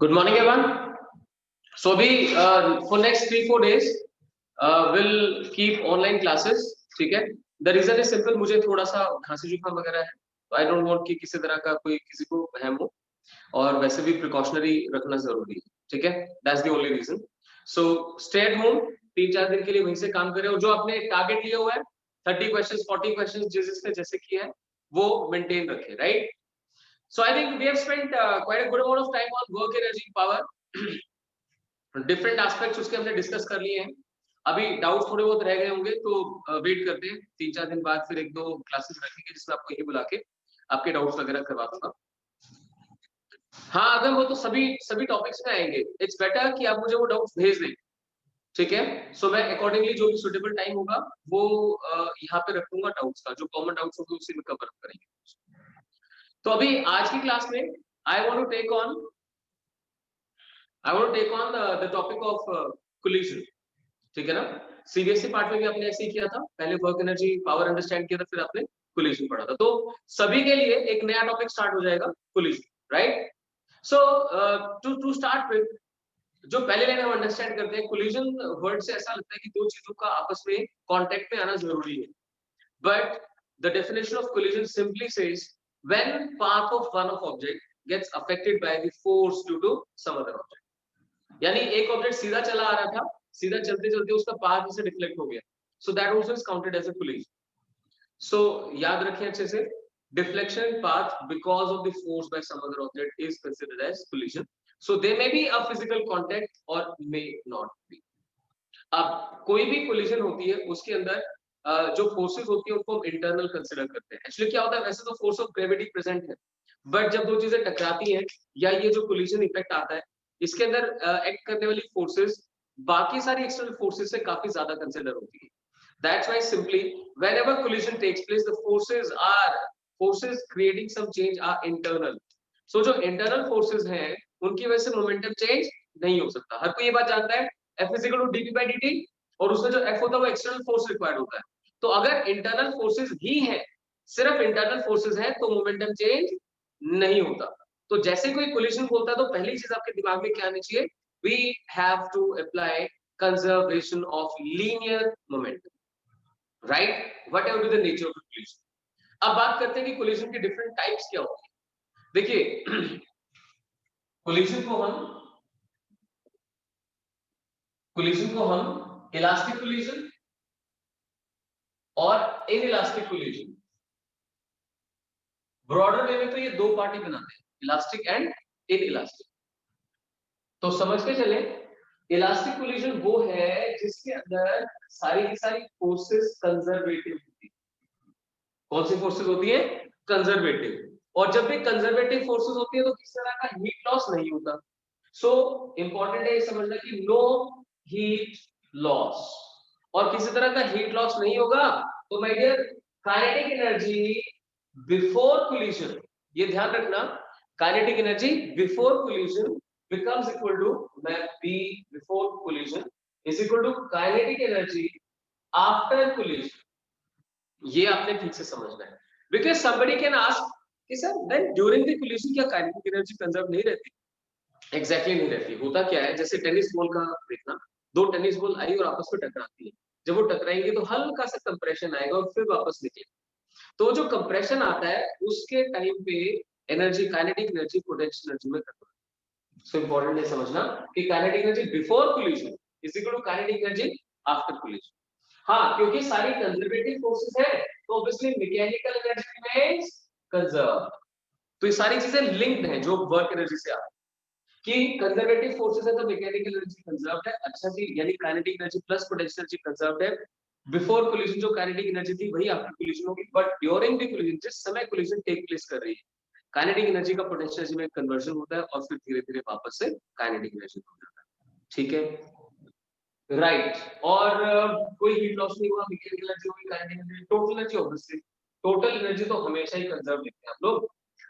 Good morning, everyone. So we for next 3-4 days will keep online classes. ठीक है? The reason is simple. मुझे थोड़ा सा खांसी जुकाम वगैरह है, तो I don't want कि किसी तरह का कोई किसी को वहम हो, और वैसे भी प्रिकॉशनरी रखना जरूरी है. ठीक है? That's the only reason. So stay at home. 3-4 दिन के लिए वहीं से काम करें, और जो आपने टारगेट लिया हुआ है 30 क्वेश्चन 40 क्वेश्चन जिसने जैसे किया है वो मेंटेन रखें, right? So I think we have spent quite a good amount of time on work, energy, power. Different aspects उसके हमने डिस्कस कर लिए हैं. अभी डाउट्स थोड़े बहुत रह गए होंगे, तो वेट करते हैं. 3-4 दिन बाद फिर 1-2 क्लासेस रखेंगे जिसमें आपको यही बुला के आपके डाउट्स वगैरह करवा दूंगा. हाँ, अगर वो तो सभी टॉपिक्स में आएंगे, इट्स बेटर कि आप मुझे वो डाउट्स भेज दें. ठीक है? सो मैं अकॉर्डिंगली जो भी सुटेबल टाइम होगा वो यहाँ पे रखूंगा डाउट्स का. जो कॉमन डाउट्स होंगे उसी में कवर करेंगे. तो अभी आज की क्लास में I want to take on the topic of collision. ठीक है ना? सीबीएसई पार्ट में भी आपने ऐसे ही किया था. पहले वर्क एनर्जी पावर अंडरस्टैंड किया था, फिर आपने कोलिजन पढ़ा था. तो सभी के लिए एक नया टॉपिक स्टार्ट हो जाएगा, collision, right? So to start with, जो पहले लाइन हम अंडरस्टैंड करते हैं, कोलिजन वर्ड से ऐसा लगता है कि दो चीजों का आपस में कांटेक्ट में आना जरूरी है. But the definition of collision simply says when path of one of object gets affected by the force due to some other object. यानी एक ऑब्जेक्ट सीधा चला आ रहा था, सीधा चलते चलते उसका पाथ से डिफ्लेक्ट हो गया, so that also is counted as a collision. So याद रखें अच्छे से, deflection path because of the force by some other object is considered as collision. So they may be a physical contact or may not be. अब कोई भी collision होती है उसके अंदर जो फोर्सेस होती है उनको हम इंटरनल कंसीडर करते हैं. एक्चुअली क्या होता है, वैसे तो फोर्स ऑफ ग्रेविटी प्रेजेंट है, बट जब दो चीजें टकराती हैं या ये जो कोलिजन इफेक्ट आता है, इसके अंदर एक्ट करने वाली फोर्सेस बाकी सारी एक्सटर्नल फोर्सेस से काफी ज्यादा कंसीडर होती है. That's why simply whenever collision takes place, the forces creating some change are internal. So जो internal forces हैं उनकी वजह से मोमेंटम चेंज नहीं हो सकता. हर कोई ये बात जानता है, F is equal to dp by dt, और उसमें जो F होता है वो एक्सटर्नल फोर्स रिक्वायर्ड होता है. तो अगर इंटरनल फोर्सेस ही हैं, सिर्फ इंटरनल फोर्सेस हैं, तो मोमेंटम चेंज नहीं होता. तो जैसे कोई कोलिजन बोलता है तो पहली चीज आपके दिमाग में क्या आनी चाहिए, we have to apply conservation of linear momentum, right? Whatever be the nature of collision. अब बात करते हैं कि कोलिजन के डिफरेंट टाइप्स क्या होते हैं. देखिए, कोलिजन को हम इलास्टिक कोलिजन और इनइलास्टिक कोलिजन, ब्रॉडर वे में तो ये दो पार्टी बनाते हैं, इलास्टिक एंड इनइलास्टिक. तो समझ के चले, इलास्टिक कोलिजन वो है जिसके अंदर सारी की सारी फोर्सेस कंजर्वेटिव होती है. कौन सी फोर्सेस होती है? कंजर्वेटिव. और जब भी कंजर्वेटिव फोर्सेस होती है तो किसी तरह का हीट लॉस नहीं होता. सो इंपॉर्टेंट है ये समझना कि नो हीट लॉस, और किसी तरह का हीट लॉस नहीं होगा. तो my dear, kinetic energy before collision, ये ध्यान रखना, kinetic energy before collision becomes equal to B before collision is equal to kinetic energy after collision. ये आपने ठीक से समझना है, because somebody can ask कि sir then during the collision क्या kinetic energy कंजर्व नहीं रहती? एग्जैक्टली नहीं रहती. होता क्या है, जैसे टेनिस बॉल का देखना, दो टेनिस बॉल आई और आपस में टकराती है. जब वो टकराएंगे तो हल्का सा कंप्रेशन आएगा और फिर वापस निकलेगा. तो जो कंप्रेशन आता है उसके टाइम पे energy, kinetic energy potential energy में कन्वर्ट. सो इंपॉर्टेंट है समझना कि kinetic energy before collision is equal to kinetic energy after collision. हाँ, क्योंकि सारी कंजर्वेटिव फोर्सेस है तो obviously mechanical energy remains conserve. तो ये सारी चीजें लिंक्ड हैं जो वर्क एनर्जी से आती है, कि कंजर्वेटिव फोर्सेस है तो मैकेनिकल एनर्जी कंजर्व्ड है. अच्छा जी, यानी kinetic energy plus potential energy conserved है. बिफोर कोलिजन जो काइनेटिक एनर्जी थी वही आफ्टर कोलिजन होगी. बट ड्यूरिंग द कोलिजन, जिस समय कोलिजन टेक प्लेस कर रही है, काइनेटिक एनर्जी का पोटेंशियल एनर्जी में कन्वर्जन होता है और फिर धीरे-धीरे वापस से काइनेटिक एनर्जी हो जाता है. ठीक है, राइट? और कोई हीट लॉस नहीं हुआ, मैकेनिकल एनर्जी होगी, kinetic energy, total energy. Obviously total energy तो हमेशा ही कंजर्व लिखते हैं आप लोग,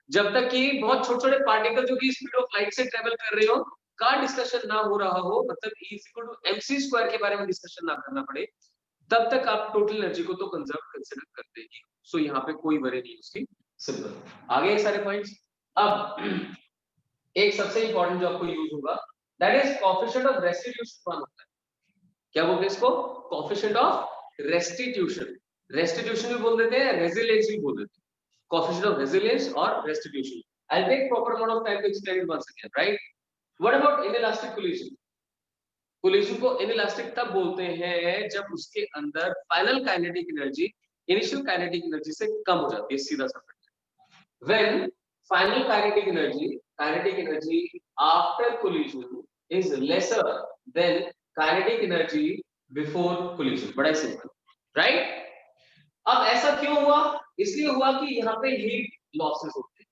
जब तक कि बहुत छोटे-छोटे पार्टिकल जो कि स्पीड ऑफ लाइट से ट्रेवल कर रहे हो का डिस्कशन ना हो रहा हो, मतलब E is equal to mc square के बारे में डिस्कशन ना करना पड़े, तब तक आप टोटल एनर्जी को तो कंजर्व कंसीडर करते ही. सो यहाँ पे कोई वरी नहीं उसकी. सिंपल. आगे सारे पॉइंट्स. अब एक सबसे इंपॉर्टेंट जो आपको यूज होगा, that is coefficient of restitution 1 होता है। क्या बोलते हैं इसको? Coefficient of restitution. रेस्टिट्यूशन भी बोल देते हैं, रेजिलियंस भी बोल देते हैं। कोएफिशिएंट ऑफ रेजिलियंस और restitution. I will take proper amount of time to explain it once again, right? What about inelastic collision? Collision को इनइलास्टिक तब बोलते हैं जब उसके अंदर final kinetic energy initial kinetic energy से कम हो जाती है, सीधा सा। When final kinetic energy after collision is lesser than kinetic energy before collision. बड़ा सिंपल, राइट? अब ऐसा क्यों हुआ? इसलिए हुआ कि यहाँ पे हीट लॉसेस होते हैं,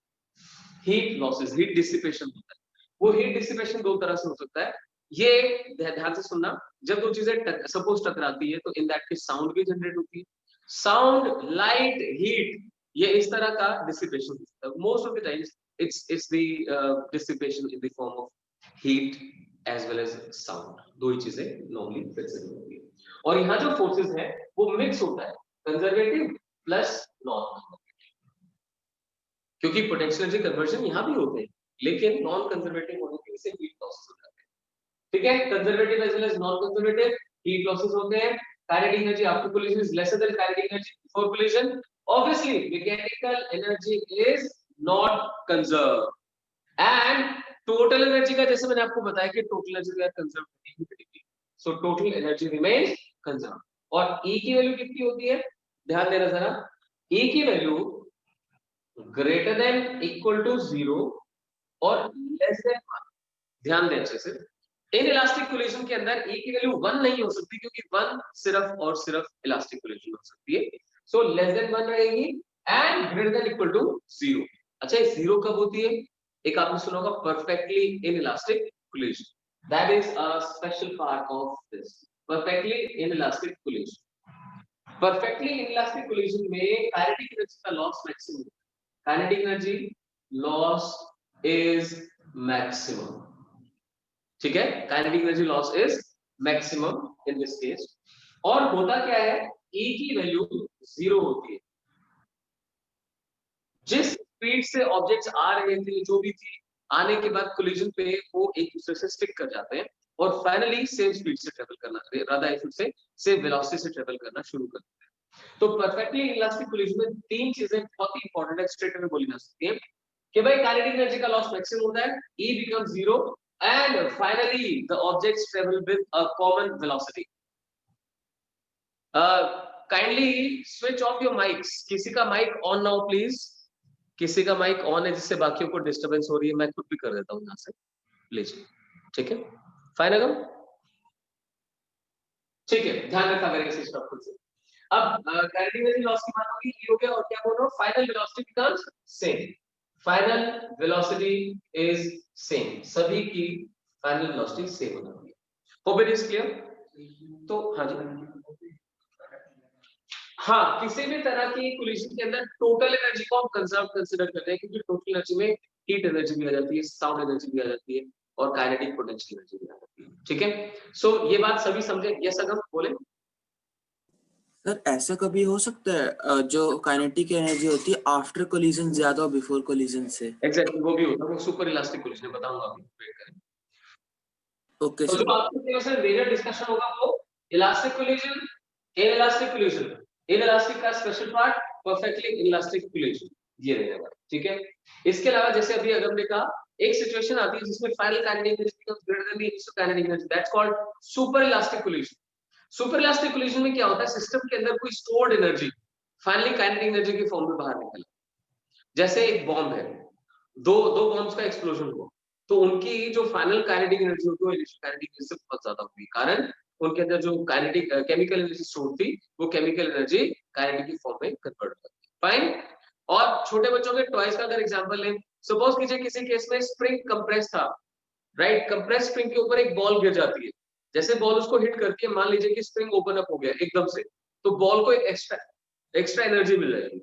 हीट लॉसेस, हीट डिसिपेशन होता है। वो हीट डिसिपेशन दो तरह से हो सकता है। ये ध्यान से सुनना, जब दो चीजें सपोज टकराती है तो इन दैट केस साउंड भी जनरेट होती है। साउंड, लाइट, हीट, ये इस तरह का डिसिपेशन होता है। Most of the times it's the dissipation in the form of heat as well as sound। दो ही चीजें नॉर्मली प्रेजेंट होती है। और यहाँ जो फोर्सेस है वो मिक्स होता है, कंजर्वेटिव प्लस नॉन कंजर्वेटिव, क्योंकि पोटेंशियल एनर्जी कन्वर्जन यहाँ भी होते हैं, लेकिन नॉन कंजर्वेटिव होने की वजह से हीट लॉसेस हो जाते हैं। ठीक है, conservative as well as non conservative heat losses होते हैं। Kinetic energy after collision is lesser than kinetic energy before collision. Obviously mechanical energy is not conserve and total energy का, जैसे मैंने आपको बताया कि टोटल एनर्जी का कंजर्व नहीं करेगी, so total energy remains conserve. और E की वैल्यू कितनी होती है? ध्यान देना जरा, E की value greater than equal to 0 और लेस देन 1। ध्यान दें अच्छे से, इन इलास्टिक कोलिजन के अंदर E की वैल्यू 1 नहीं हो सकती, क्योंकि 1 सिर्फ और सिर्फ इलास्टिक कोलिजन हो सकती है। सो लेस देन 1 रहेगी and greater than equal to 0। अच्छा, ये 0 कब होती है? एक आपने सुना होगा perfectly in elastic collision, that is a special part of this perfectly in elastic collision. Perfectly in elastic collision में काइनेटिक एनर्जी का loss maximum, kinetic energy loss is maximum. ठीक है, kinetic energy loss is maximum in this case. और होता क्या है, E की value 0 होती है। जिस स्पीड से ऑब्जेक्ट्स आ रहे थे, जो भी थी, आने के बाद कोलिजन पे वो एक दूसरे से स्टिक कर जाते हैं और फाइनली सेम स्पीड से ट्रेवल करना, rather I should say same velocity से ट्रेवल करना शुरू कर देते हैं। तो परफेक्टली इलास्टिक कोलिजन में तीन चीजें बहुत ही इंपॉर्टेंट है, स्ट्रेट में बोली जा सकती है कि भाई काइनेटिक एनर्जी का लॉस मैक्सिमम होता है, E becomes 0 and finally the objects travel with a common velocity। Kindly switch off your mics. किसी का माइक ऑन नाउ प्लीज, किसी का माइक ऑन है जिससे बाकियों को डिस्टरबेंस हो रही है, मैं खुद भी कर देता हूँ यहाँ से प्लीज। ठीक है, फाइन अगम, ठीक है, ध्यान रखा मेरे इस स्टॉप खुद से। अब काइनेटिक एनर्जी लॉस की बात होगी, ये हो गया, और क्या बोल रहा हूँ, final velocity becomes same. Final velocity is same, सभी की फाइनल वेलोसिटी सेम हो जाती है। Hope it is clear? तो हाँ जी, हाँ, किसी भी तरह की कोलिजन के अंदर टोटल एनर्जी को हम कंजर्व कंसीडर करते हैं, क्योंकि टोटल एनर्जी में हीट एनर्जी भी आ जाती है, साउंड एनर्जी भी आ जाती है और काइनेटिक पोटेंशियल एनर्जी भी आ जाती है। ठीक है, सो ये बात सभी समझे? यस अगम बोले। सर ऐसा कभी हो सकता है जो काइनेटिक एनर्जी होती है आफ्टर कोलिजन ज्यादा हो बिफोर कोलिजन से? एग्जैक्टली, वो भी होता है, वो सुपर इलास्टिक कोलिजन बताऊंगा अभी, वेट करें। ओके तो सर। जो आपके सिलेबस में मेजर डिस्कशन होगा वो elastic collision, inelastic collision, inelastic का special part, perfectly elastic collision, ये रहेगा। ठीक है, इसके अलावा जैसे अभी अगर हमने कहा, एक सिचुएशन आती है जिसमें final kinetic energy becomes greater than the initial kinetic energy, that's called super elastic collision. Super elastic collision में क्या होता है, सिस्टम के अंदर कोई stored energy finally kinetic energy के फॉर्म में बाहर निकला। जैसे एक बॉम्ब है, दो बॉम्ब्स का एक्सप्लोजन हुआ, तो उनकी जो फाइनल काइनेटिक एनर्जी होती है वो इनिशियल काइनेटिक एनर्जी से बहुत ज्यादा हुई, कारण उनके अंदर जो काइनेटिक केमिकल एनर्जी स्टोर थी, वो केमिकल एनर्जी काइनेटिक की फॉर्म में कन्वर्ट हो जाती है। फाइन। और छोटे बच्चों के टॉयज का अगर एग्जांपल लें, सपोज कीजिए किसी केस में स्प्रिंग कंप्रेस था, राइट, कंप्रेस स्प्रिंग के ऊपर एक बॉल गिर जाती है, जैसे बॉल उसको हिट करके मान लीजिए कि स्प्रिंग ओपन अप हो गया एकदम से, तो बॉल को एक एक्स्ट्रा एनर्जी मिल जाएगी।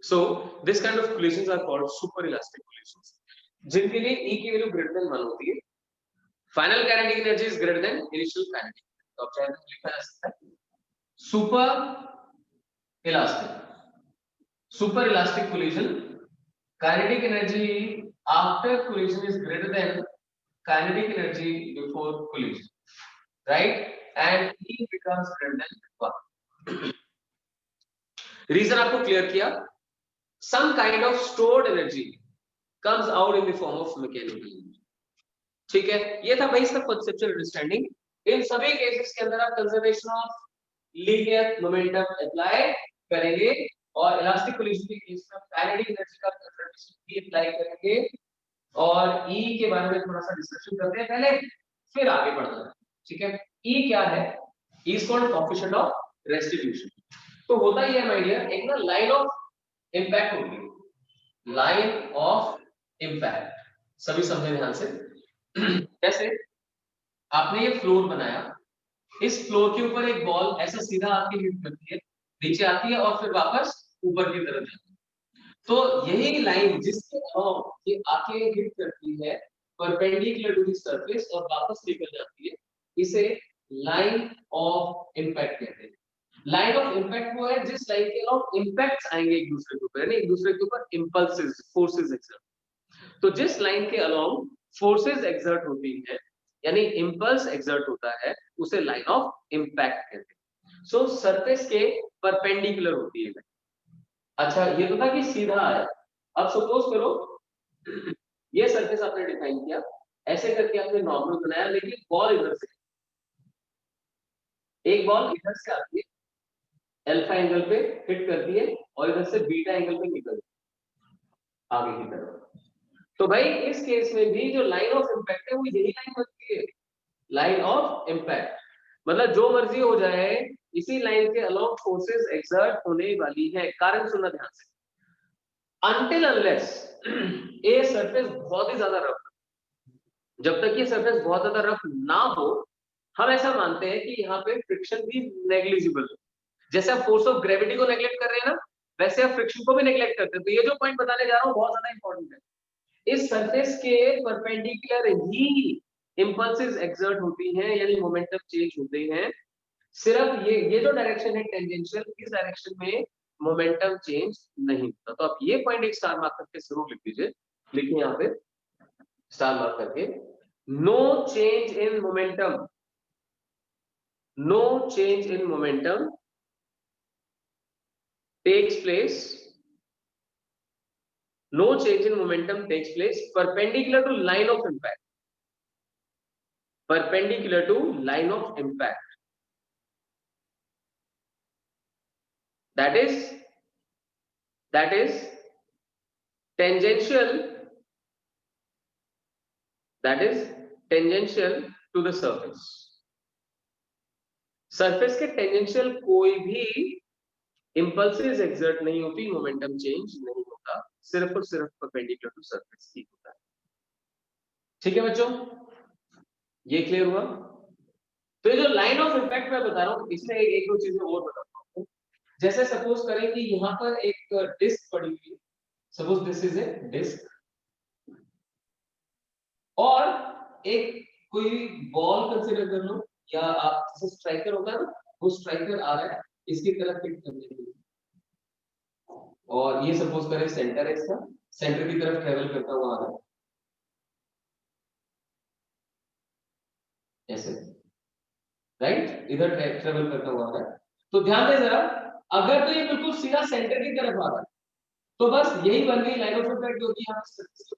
So this kind of collisions are called super elastic collisions, जिनके लिए E की वैल्यू ग्रेटर देन 1 होती है, final kinetic energy is greater than initial kinetic. तो अब चाहे तो लिखा जा सकता है super elastic, super elastic collision kinetic energy after collision is greater than kinetic energy before collision, right, and E becomes greater than 1. Reason आपको clear किया, some kind of stored energy comes out in the form of mechanical energy. ठीक है, ये था भाई इसका conceptual understanding. इन सभी cases के अंदर आप conservation of linear momentum apply करेंगे और इलास्टिक कोलिजन के केस में काइनेटिक एनर्जी का कंजर्वेशन भी अप्लाई करेंगे और E के बारे में थोड़ा सा डिस्कशन करते हैं पहले, फिर आगे बढ़ते हैं. ठीक है, E क्या है? E is called coefficient of restitution. तो होता ही है माय डियर, एक ना लाइन ऑफ इम्पैक्ट होगी, लाइन ऑफ इम्पैक्ट, सभी समझे ध्यान से. जैसे आपने ये फ्लोर बनाया, इस फ्लोर के ऊपर एक बॉल ऐसा सीधा आके हिट करती है, नीचे आती है और फिर वापस ऊपर की तरफ जाती है. तो यही लाइन जिसके अलाउंग ये आके हिट करती है परपेंडिकुलर टू द सरफेस और वापस निकल जाती है, इसे लाइन ऑफ इम्पैक्ट कहते हैं. लाइन ऑफ इम्पैक्ट वो है जिस लाइन के अलाउंग इम्पैक्ट्स आएंगे एक दूसरे के ऊपर, यानी एक दूसरे के ऊपर इंपल्सेस, फोर्सेस एक्सर्ट. तो जिस लाइन के अलाउंग फोर्सेस एक्सर्ट होती है यानी इंपल्स एक्सर्ट होता है, उसे लाइन ऑफ इम्पैक्ट कहते हैं. सो सरफेस के परपेंडिकुलर होती है. अच्छा, ये तो था कि सीधा आया. अब सपोज करो ये सरफेस आपने डिफाइन किया, ऐसे करके आपने नॉर्मल बनाया, लेकिन बॉल इधर से, एक बॉल इधर से आती है, अल्फा एंगल पे हिट करती है और इधर से बीटा एंगल पे निकलती है आगे की तरफ. तो भाई इस केस में भी जो लाइन ऑफ इम्पैक्ट है वो यही लाइन बनती है, लाइन ऑफ इम्पैक्ट. मतलब जो मर्जी हो जाए, इसी लाइन के अलाउंग फोर्सेस एक्सर्ट होने वाली है. कारण सुनना ध्यान से, अनटिल अनलेस ये सरफेस बहुत ही ज्यादा रफ, जब तक ये सरफेस बहुत ज्यादा रफ ना हो, हम ऐसा मानते हैं कि यहाँ पे फ्रिक्शन भी नेग्लिजिबल है. जैसे आप फोर्स ऑफ ग्रेविटी को नेग्लेक्ट कर रहे हैं ना, वैसे आप फ्रिक्शन को भी नेग्लेक्ट करते हैं. तो ये जो पॉइंट बताने जा रहा हूँ बहुत ज्यादा इंपॉर्टेंट है. इस सरफेस के परपेंडिकुलर ही इंपल्सेस एक्सर्ट होती हैं, यानी मोमेंटम चेंज होते हैं. सिर्फ ये जो डायरेक्शन है टेंजेंशियल, इस डायरेक्शन में मोमेंटम चेंज नहीं होता. तो आप ये पॉइंट एक स्टार मार्क करके जरूर लिख दीजिए. लिखिए यहाँ पे स्टार मार्क करके, no change in momentum, no change in momentum takes place, no change in momentum takes place perpendicular to line of impact, perpendicular to line of impact. That is tangential, that is tangential to the surface. Surface के tangential कोई भी impulses exert नहीं होती, momentum change नहीं होता, सिर्फ और सिर्फ परपेंडिकुलर टू सरफेस ही होता है. ठीक है बच्चों, ये क्लियर हुआ? तो ये जो लाइन ऑफ इम्पैक्ट मैं बता रहा हूँ, इसमें एक दो चीजें और बताता हूँ. जैसे सपोज करें कि यहाँ पर एक डिस्क पड़ी हुई, suppose this is a disc, और एक कोई बॉल कंसीडर कर लो, या आप जैसे स्ट्राइकर होता है ना, वो स्ट्राइकर आ रहा है इसकी तरफ हिट करने के लिए, और ये सपोज करें सेंटर है इसका, सेंटर की तरफ ट्रेवल करता हुआ आ रहा है ऐसे, राइट, इधर ट्रेवल करता हुआ आ रहा है. तो ध्यान दें जरा, अगर तो ये बिल्कुल सीधा सेंटर की तरफ आ रहा है, तो बस यही बन गई लाइन ऑफ इम्पैक्ट, जो कि यहाँ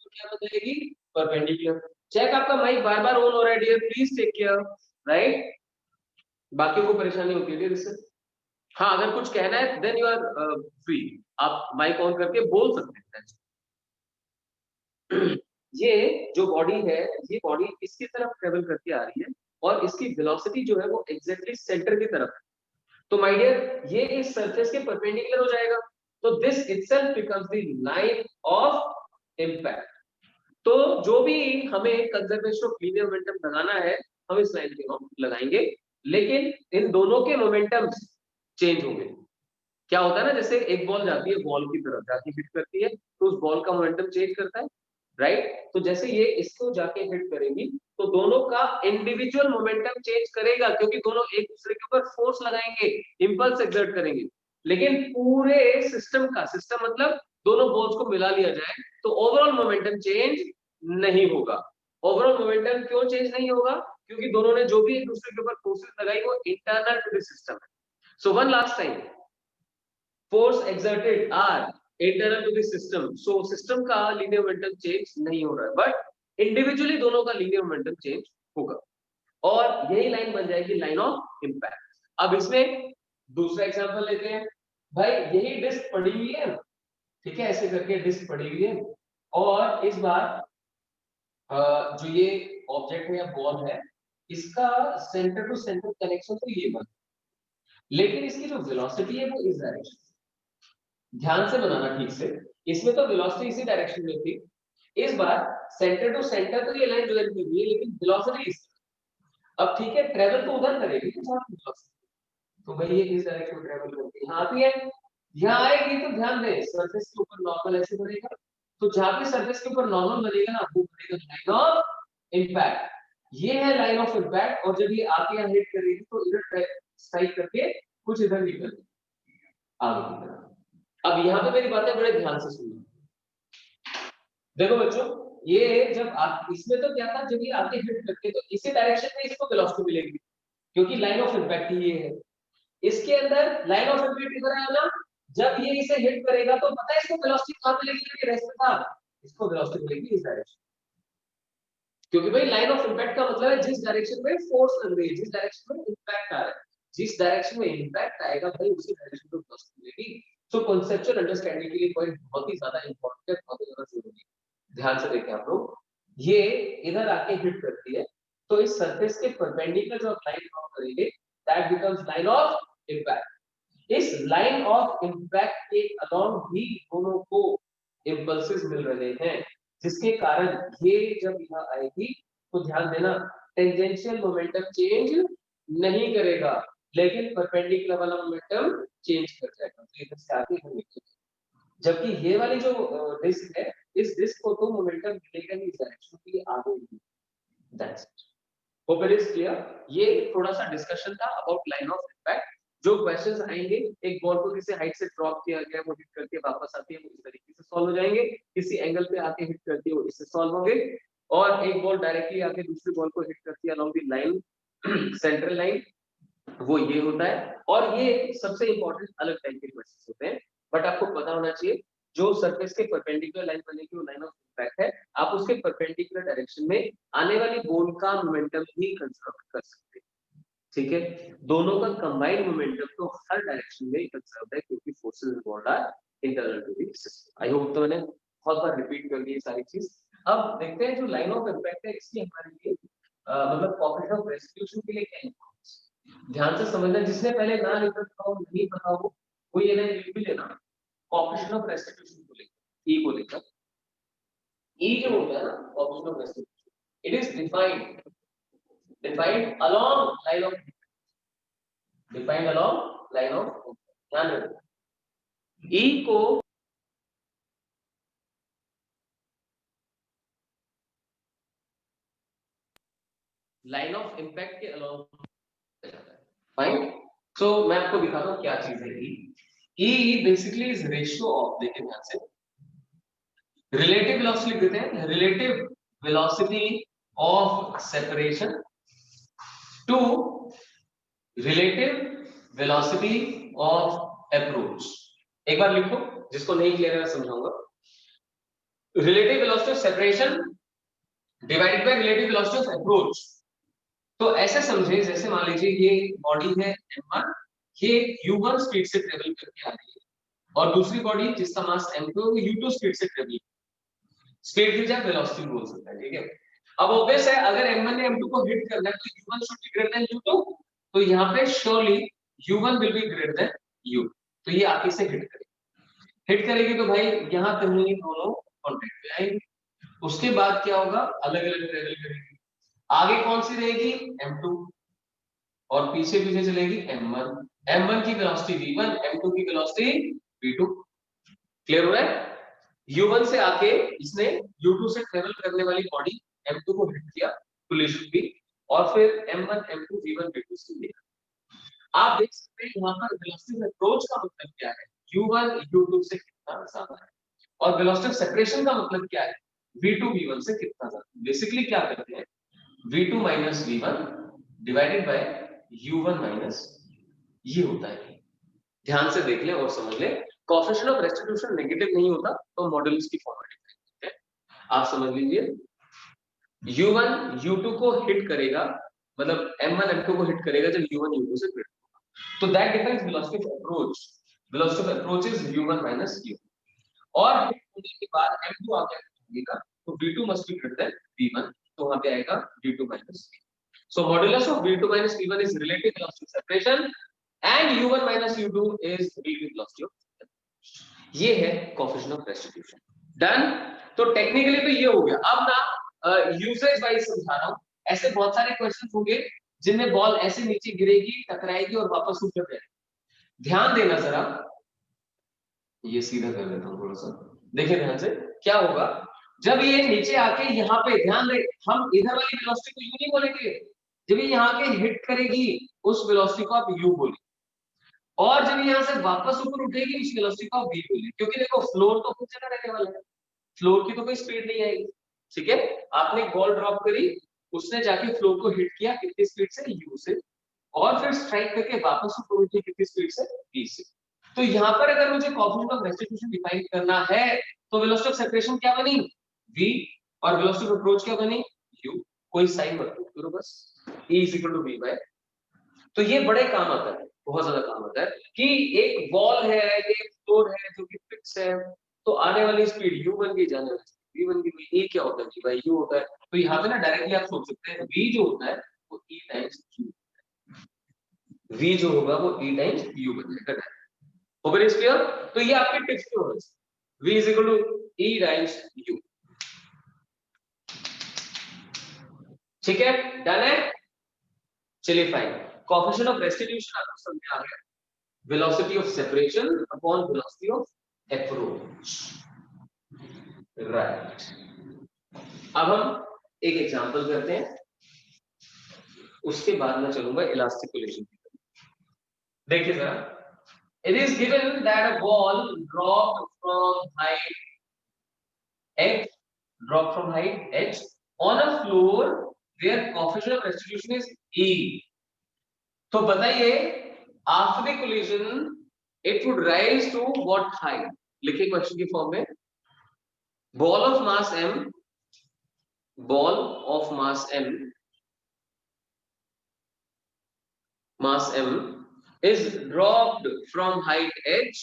क्या बताएगी, परपेंडिकुलर. चेक, आपका माइक बार बार ऑन हो रहा है dear, please take care, right. बाकी को परेशानी होती है डियर इससे. हाँ, अगर कुछ कहना है देन यू आर फ्री, आप माइक ऑन करके बोल सकते हैं. ये जो बॉडी है, ये बॉडी इसकी तरफ ट्रेवल करके आ रही है और इसकी वेलोसिटी जो है वो एग्जैक्टली सेंटर की तरफ है. तो माय डियर, ये इस सरफेस के परपेंडिकुलर हो जाएगा. तो this itself becomes the line of impact. तो जो भी हमें कंजर्वेशन ऑफ लीनियर मोमेंटम लगाना है, हम इस लाइन के हम लगाएंगे, लेकिन इन दोनों के मोमेंटम्स चेंज होंगे. क्या होता है ना, जैसे एक बॉल जाती है, बॉल की तरफ जाके हिट करती है, तो उस बॉल का मोमेंटम चेंज करता है, राइट. तो जैसे ये इसको जाके हिट करेगी, तो दोनों का इंडिविजुअल मोमेंटम चेंज करेगा, क्योंकि दोनों एक दूसरे के ऊपर फोर्स लगाएंगे, इंपल्स एक्सर्ट करेंगे. लेकिन पूरे सिस्टम का, सिस्टम मतलब दोनों बोल्स को मिला लिया जाए तो ओवरऑल मोमेंटम चेंज नहीं होगा। ओवरऑल मोमेंटम क्यों चेंज नहीं होगा? क्योंकि दोनों ने जो भी एक दूसरे के ऊपर फोर्सेस लगाई वो इंटरनल टू द सिस्टम है। So one last time, force exerted are internal to the system, so system का लीनियर मोमेंटम चेंज नहीं हो रहा है, बट इंडिविजुअली दोनों का लीनियर मोमेंटम चेंज होगा और यही लाइन बन जाएगी लाइन ऑफ इंपैक्ट। अब इसमें दूसरा एग्जांपल लेते हैं। भाई यही डिस्क पड़ी हुई है, ठीक है, ऐसे करके डिस्क पड़ी हुई है और इस बार जो ये ऑब्जेक्ट है या बॉल है इसका सेंटर टू सेंटर कनेक्शन तो ये बन, लेकिन इसकी जो वेलोसिटी है वो इस डायरेक्शन, ध्यान से बनाना ठीक से, इसमें तो वेलोसिटी इसी डायरेक्शन में थी, इस बार सेंटर टू सेंटर तो ये लाइन ज्वाइन की हुई है लेकिन वेलोसिटी इस, अब ठीक है ट्रेवल तो उधर करेगी तो भाई ये इस डायरेक्शन में ट्रेवल करती है, यहाँ आती है, यहाँ आएगी तो ध्यान दें सरफेस के ऊपर नॉर्मल ऐसे बनेगा, तो जहाँ पे सरफेस के ऊपर नॉर्मल बनेगा ना वो बनेगा लाइन ऑफ इंपैक्ट, ये है लाइन ऑफ इंपैक्ट। और जब ये आके यहाँ हिट करेगी तो इधर स्ट्राइक करके कुछ इधर निकल आगे की तरफ। अब यहाँ पे मेरी बातें बड़े ध्यान से सुनिए, देखो बच्चों ये जब आप इसमें तो क्या था, जब ये आके हिट करके तो इसी डायरेक्शन में इसको वेलोसिटी मिलेगी क्योंकि लाइन ऑफ इंपैक्ट ये है, इसके अंदर लाइन ऑफ इंपैक्ट इधर आया ना, जब ये इसे हिट करेगा तो पता है इसको वेलोसिटी कहां मिलेगी, ये रेस्ट था, इसको वेलोसिटी मिलेगी इस डायरेक्शन, क्योंकि भाई लाइन ऑफ इंपैक्ट का मतलब है जिस डायरेक्शन में फोर्स लग रही है, जिस डायरेक्शन में इंपैक्ट आ रहा है, जिस डायरेक्शन में इंपैक्ट आएगा भाई उसी डायरेक्शन में वेलोसिटी मिलेगी। सो कांसेप्चुअल अंडरस्टैंडिंग के लिए पॉइंट बहुत ही ज्यादा इंपॉर्टेंट है, बहुत ही ज्यादा जरूरी है। ध्यान से देखें आप लोग, ये इधर आके हिट करती है तो इस सरफेस के परपेंडिकुलर जो लाइन ड्रॉ करेंगे that becomes line of impact. इस लाइन ऑफ इंपैक्ट के अलोंग भी दोनों को इंपल्सेस मिल रहे हैं, जिसके कारण ये जब यहाँ आएगी तो ध्यान देना टेंजेंशियल मोमेंटम चेंज नहीं करेगा लेकिन परपेंडिकुलर वाला मोमेंटम चेंज कर जाएगा, तो इधर से आगे हम लिखेंगे, जबकि ये वाली जो डिस्क है इस डिस्क को तो मोमेंटम मिलेगा नहीं इस डायरेक्शन के लिए आगे नहीं। That's it, hope it is clear. ये थोड़ा सा डिस्कशन था अबाउट लाइन ऑफ इंपैक्ट। जो क्वेश्चंस आएंगे, एक बॉल को किसी हाइट से ड्रॉप किया गया वो हिट करके वापस आती है वो इस तरीके से सॉल्व हो जाएंगे, किसी एंगल पे आके हिट करती है वो इससे सॉल्व होंगे, और एक बॉल डायरेक्टली आके दूसरी बॉल को हिट करती है along the line central line, वो ये होता है। और ये सबसे इंपॉर्टेंट अलग टाइप के क्वेश्चंस होते हैं, बट आपको पता होना चाहिए जो सरफेस के परपेंडिकुलर लाइन बनेगी वो लाइन ऑफ इंपैक्ट है, आप उसके परपेंडिकुलर डायरेक्शन में आने वाली बॉल का मोमेंटम भी कंसिडर कर सकते हैं, ठीक है। दोनों का कंबाइंड मोमेंटम तो हर डायरेक्शन में कंसिडर है क्योंकि forces involved are internal to the system. I hope तो मैंने बहुत बार रिपीट कर दी सारी चीज। अब देखते हैं जो लाइन ऑफ इंपैक्ट है इसकी हमारे लिए मतलब कोएफिशिएंट ऑफ रेस्टिट्यूशन के लिए क्या इंपॉर्टेंस, ध्यान से समझना, जिसने पहले ना लिखा था और नहीं पता वो ये नहीं लिख भी लेना, कोएफिशिएंट ऑफ रेस्टिट्यूशन को लेकर ई को लेकर, ई जो होता है ना coefficient of restitution, it is defined along line of defined along line of ध्यान रखना E को लाइन ऑफ इंपैक्ट के along जाता है, फाइन। सो मैं आपको दिखाता हूँ क्या चीज है E basically is ratio of, देखिए ध्यान से, रिलेटिव वेलोसिटी लिख देते हैं, relative velocity of separation to relative velocity of approach. एक बार लिखो, जिसको नहीं क्लियर है मैं समझाऊंगा। Relative velocity of separation divided by relative velocity of approach. तो ऐसे समझे जैसे मान लीजिए ये बॉडी है m1, ये u1 स्पीड से ट्रेवल करके आ रही है और दूसरी बॉडी जिसका मास m2 वो u2 स्पीड से ट्रेवल, स्पीड की जगह वेलोसिटी बोल सकता है, ठीक है। अब ऑब्वियस है अगर m1 ने m2 को हिट करना है तो u1 should be greater than u2, तो यहाँ पे surely u1 will be greater than u, तो ये आगे से हिट करेगी तो भाई यहाँ कहीं दोनों कांटेक्ट पे आएंगे, उसके बाद क्या होगा, अलग अलग ट्रेवल करेगी, आगे कौन सी रहेगी m2 और पीछे पीछे चलेगी m1, m1 की वेलोसिटी v1, m2 की वेलोसिटी v2, क्लियर हो रहा है। u1 से आके इसने u2 से ट्रेवल करने वाली बॉडी m2 को हिट किया कोलिजन भी, और फिर m1 m2 v1 v2 से लिया। आप देख सकते हैं यहाँ पर वेलोसिटी अप्रोच का मतलब क्या है, u1 u2 से कितना ज्यादा है, और वेलोसिटी ऑफ सेपरेशन का मतलब क्या है, v2 v1 से कितना ज्यादा। बेसिकली क्या करते हैं, v2 minus v1 divided by u1 minus, ये होता है। ध्यान से देख ले और समझ ले, कोएफिशिएंट ऑफ रेस्टिट्यूशन नेगेटिव नहीं होता तो मॉड्यूलस की फॉर्म में डिफाइन करते हैं। आप समझ लीजिए u1 u2 को हिट करेगा, मतलब m1 m2 को हिट करेगा जब u1 u2 से हिट होगा, तो that defines velocity of approach. Velocity of approach is u1 minus u, और हिट होने के बाद m2 आगे आएगा तो v2 must be greater than v1, तो वहां पे आएगा v2 minus v। So modulus of v2 minus v1 is relative velocity of separation and u1 minus u2 is relative velocity of separation। ये है coefficient of restitution। डन। तो technically तो ये हो गया। अब ना यूसेज वाइज समझा रहा हूं। ऐसे बहुत सारे क्वेश्चन होंगे जिनमें बॉल ऐसे नीचे गिरेगी, टकराएगी और वापस ऊपर जाएगी। ध्यान देना जरा, ये सीधा कर लेता हूं थोड़ा सा, देखिए ध्यान से क्या होगा जब ये नीचे आके यहाँ पे, ध्यान दे, हम इधर वाली वेलोसिटी को u नहीं बोलेंगे, जब ये यहाँ के हिट करेगी उस वेलोसिटी को आप u बोलेंगे, और जब यहाँ से वापस ऊपर उठेगी उस वेलोसिटी को आप v बोलेंगे, क्योंकि देखो फ्लोर तो कुछ जगह रहने वाला है, फ्लोर की तो कोई स्पीड नहीं आएगी। ठीक है, आपने बॉल ड्रॉप करी, उसने जाके फ्लोर को हिट किया कितनी स्पीड से, u से, और फिर स्ट्राइक करके वापस ऊपर उठी कितनी स्पीड से, v से। तो यहाँ पर अगर मुझे कोएफिशिएंट ऑफ रेस्टिट्यूशन डिफाइन करना है तो वेलोसिटी ऑफ सेपरेशन क्या बनी, v, और वेलोसिटी ऑफ अप्रोच क्या बनी, u। कोई साइन मत करो बस, e = v/। तो ये बड़े काम आता है, बहुत ज्यादा काम आता है कि एक बॉल है, एक फ्लोर है जो कि फिक्स है, तो आने वाली स्पीड u बन गई, जाने वाली स्पीड v बन गई। e क्या होता है, v/u होता है। तो यहाँ पे ना डायरेक्टली आप सोच सकते हैं v जो होता है वो e टाइम्स u, v जो होगा वो e टाइम्स u बन जाएगा। Over is clear. तो ये आपके टिप्स के होंगे, v = e टाइम्स u। ठीक है, डन है। चलिए फाइन, कोएफिशिएंट ऑफ रेस्टिट्यूशन आपको समझ में आ गया, velocity of separation upon velocity of approach, right. अब हम एक एग्जांपल करते हैं, उसके बाद मैं चलूंगा इलास्टिक कोलिजन की तरफ। देखिए जरा, it is given that a ball dropped from height h on a floor where coefficient of restitution is e। तो बताइए after the collision it would rise to what height. लिखिए क्वेश्चन की form में, ball of mass m, ball of mass m is dropped from height h,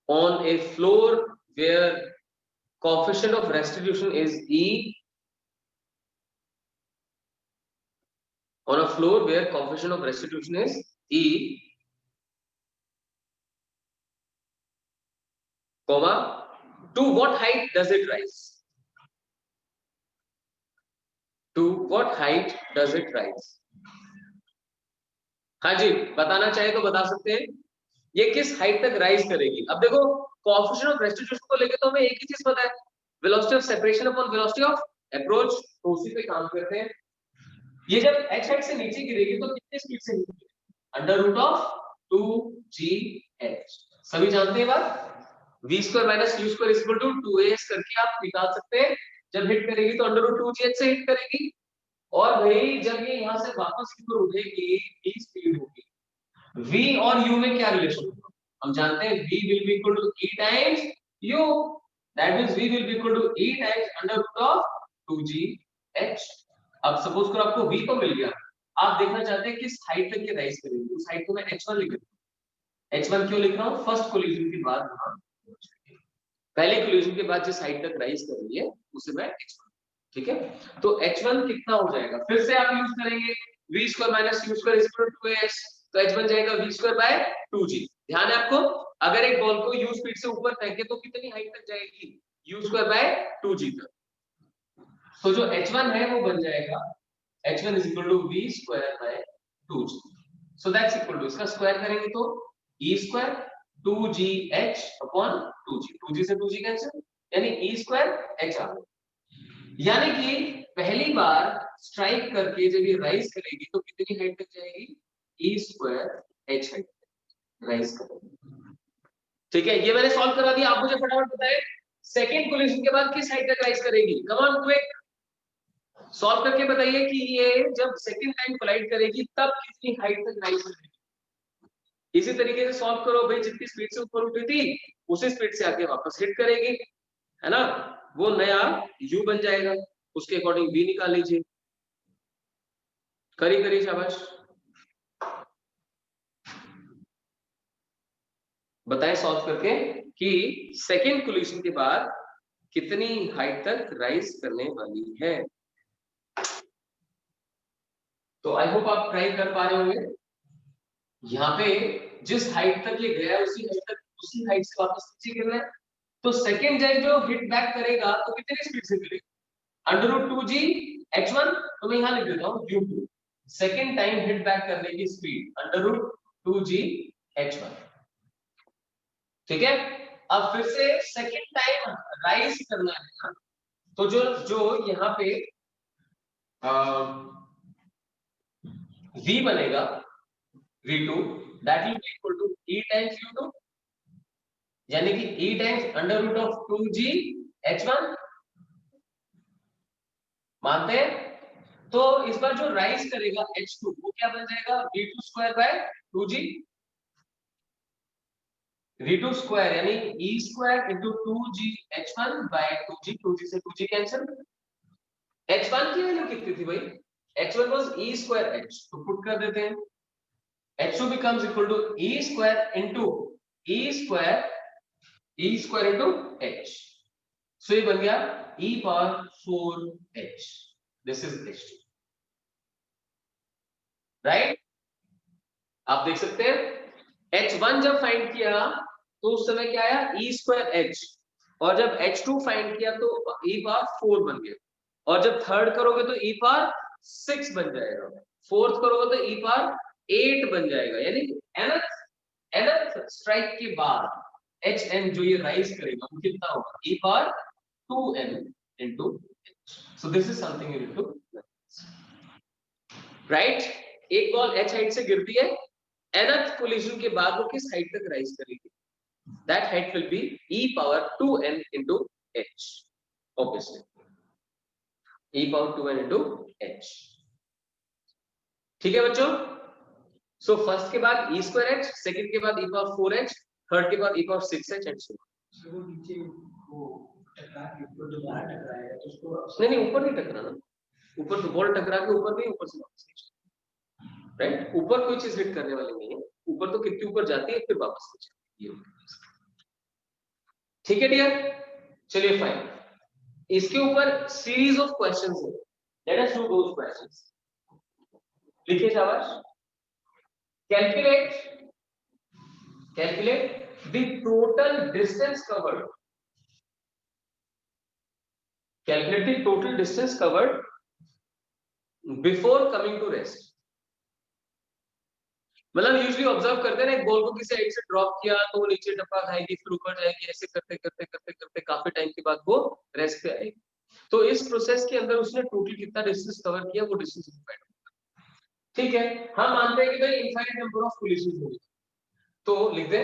on a floor where coefficient of restitution is e, on a floor where coefficient of restitution is e, comma, to what height does it rise? To what height does it rise? हाँ जी, बताना चाहे तो बता सकते हैं, ये किस height तक राइज करेगी। अब देखो कोएफिशिएंट ऑफ रेस्टिट्यूशन को लेके तो हमें एक ही चीज पता है, velocity of separation upon velocity of approach, तो उसी पे काम करते हैं। ये जब h हाइट से नीचे गिरेगी तो कितनी स्पीड से गिरेगी, √ 2gh। सभी जानते हैं बात, v² - u² = 2as करके आप निकाल सकते हैं। जब हिट करेगी तो √ 2gh से हिट करेगी, और भाई जब ये यहाँ से वापस ऊपर उठेगी v स्पीड होगी। v और u में क्या रिलेशन होगा, हम जानते हैं v will be equal to e times u, that means v will be equal to e times √ 2gh। अब सपोज करो आपको v तो मिल गया, आप देखना चाहते हैं किस हाइट तक ये राइज करेगी, उस हाइट को मैं h1 लिख रहा हूं। h1 क्यों लिख रहा हूं, फर्स्ट कोलिजन के बाद, पहले कोलिजन के बाद जिस हाइट तक राइज कर रही है उसे मैं h1। ठीक है, तो h1 कितना हो जाएगा, फिर से आप यूज करेंगे v² - u² = 2as, तो h1 जाएगा v² / 2g। ध्यान है आपको, अगर एक बॉल को u स्पीड से ऊपर फेंके तो कितनी हाइट तक जाएगी, u² / 2g तक। तो जो h1 है वो बन जाएगा h1 = v² / 2g। So that's equal to, इसका स्क्वायर करेंगे तो e² 2gh upon 2g, 2g से 2g कैंसिल, यानी e² h आ गया। यानी कि पहली बार स्ट्राइक करके जब ये राइज करेगी तो कितनी हाइट तक जाएगी, E square H height rise करेगी। ठीक है, ये मैंने सॉल्व करा दिया। आप मुझे फटाफट बताएं सेकंड कोलिजन के बाद किस हाइट तक राइज करेगी। कम ऑन क्विक, सॉल्व करके बताइए कि ये जब सेकंड टाइम कोलाइड करेगी तब कितनी हाइट तक राइज करेगी। इसी तरीके से सॉल्व करो भाई, जितनी स्पीड से ऊपर उठी थी उसी स्पीड से आके वापस हिट करेगी, है ना, वो नया u बन जाएगा, उसके अकॉर्डिंग v निकाल लीजिए। करिए शाबाश, बताएं सॉल्व करके कि सेकेंड कोलिजन के बाद कितनी हाइट तक राइज करने वाली है। तो आई होप आप ट्राई कर पा रहे होंगे। यहाँ पे जिस हाइट तक ये गया उसी हाइट से वापस नीचे गिरना है। तो सेकेंड जेट जो हिट बैक करेगा तो कितनी स्पीड से करेगा, √2g h1, तो मैं यहाँ लिख देता हूँ u2, second time hit back करने की स्पीड √2g h1। ठीक है, अब फिर से सेकेंड टाइम राइज करना है ना, तो जो यहाँ पे v बनेगा v2, that will be equal to e times u2, यानी कि e टाइम्स √2g h1। मानते हैं? तो इस बार जो राइज करेगा h2 वो क्या बन जाएगा, v2 square by 2g, v2 square यानी e square into 2g h1 by 2g से 2g कैंसिल। h1 की वैल्यू कितनी थी भाई, h1 was e square h, तो पुट कर देते हैं, h2 becomes equal to e square into e square into h, so ये बन गया e power 4h, this is h2, right. आप देख सकते हैं h1 जब फाइंड किया तो उस समय क्या आया, e स्क्वायर h, और जब h2 फाइंड किया तो e पावर 4 बन गया, और जब थर्ड करोगे तो e पावर 6 बन जाएगा, फोर्थ करोगे तो e पावर 8 बन जाएगा, यानी nth स्ट्राइक के बाद hn जो ये राइज करेगा वो कितना होगा, e power 2n into h, so this is something you need to right. एक बॉल h हाइट से गिरती है, nth कोलिजन के बाद वो किस हाइट तक राइज करेगी, that height will be e power 2n into h, obviously e power 2n into h। ठीक है बच्चों, सो फर्स्ट के बाद e स्क्वायर h, सेकंड के बाद e पावर 4h, थर्ड के बाद e power 6h and so वो नीचे वो टकरा के ऊपर दोबारा टकराएगा तो उसको नहीं ऊपर नहीं टकराना, ऊपर तो बॉल टकरा के ऊपर भी ऊपर से वापस, राइट, ऊपर कोई चीज हिट करने वाली नहीं है, ऊपर तो कितनी ऊपर जाती है फिर वापस नीचे, ये ठीक है डियर। चलिए फाइन, इसके ऊपर सीरीज ऑफ क्वेश्चंस है, let us do those questions. लिखिए शाबाश, calculate the total distance covered, calculate the total distance covered before coming to rest. मतलब यूजुअली ऑब्जर्व करते हैं ना, एक बॉल को किसी साइड से ड्रॉप किया तो वो नीचे टप्पा खाएगी फिर ऊपर जाएगी, ऐसे करते करते करते करते काफी टाइम के बाद वो रेस्ट पे आएगी। तो इस प्रोसेस के अंदर उसने टोटल कितना डिस्टेंस कवर किया वो डिस्टेंस डिपेंड होता है। ठीक है, हम मानते हैं कि भाई इनफाइनाइट नंबर ऑफ कोलिजन होंगे, तो लिख दे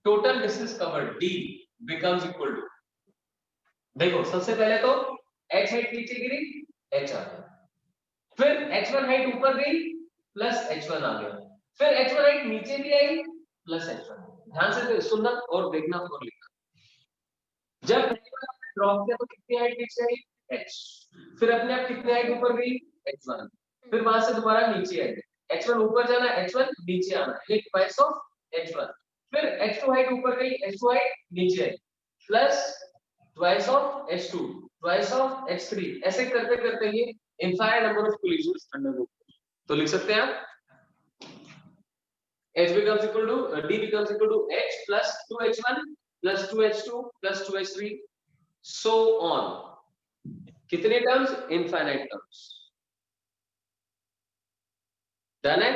total distance covered d becomes equal to, देखो सबसे पहले तो h हाइट नीचे गिरी h आ गया, फिर h1 हाइट ऊपर गई प्लस h1 आ गया, फिर h1 हाइट नीचे भी आई प्लस h1। ध्यान से सुनना और देखना और लिखना, जब ड्रॉप किया तो कितनी हाइट नीचे आई h, फिर अपने आप कितनी हाइट ऊपर गई h1, फिर वहां से दोबारा नीचे आई, h1 ऊपर जाना h1 नीचे आना, ये ट्वाइस ऑफ h1, फिर h2 हाइट ऊपर गई h2 हाइट नीचे आई plus twice of h2 twice of h3, ऐसे करते करते ये infinite number of collisions under root. तो लिख सकते हैं आप h becomes equal to d becomes equal to h plus 2h1 plus 2h2 plus 2h3 so on, कितने टर्म्स, इनफाइनाइट टर्म्स। डन है,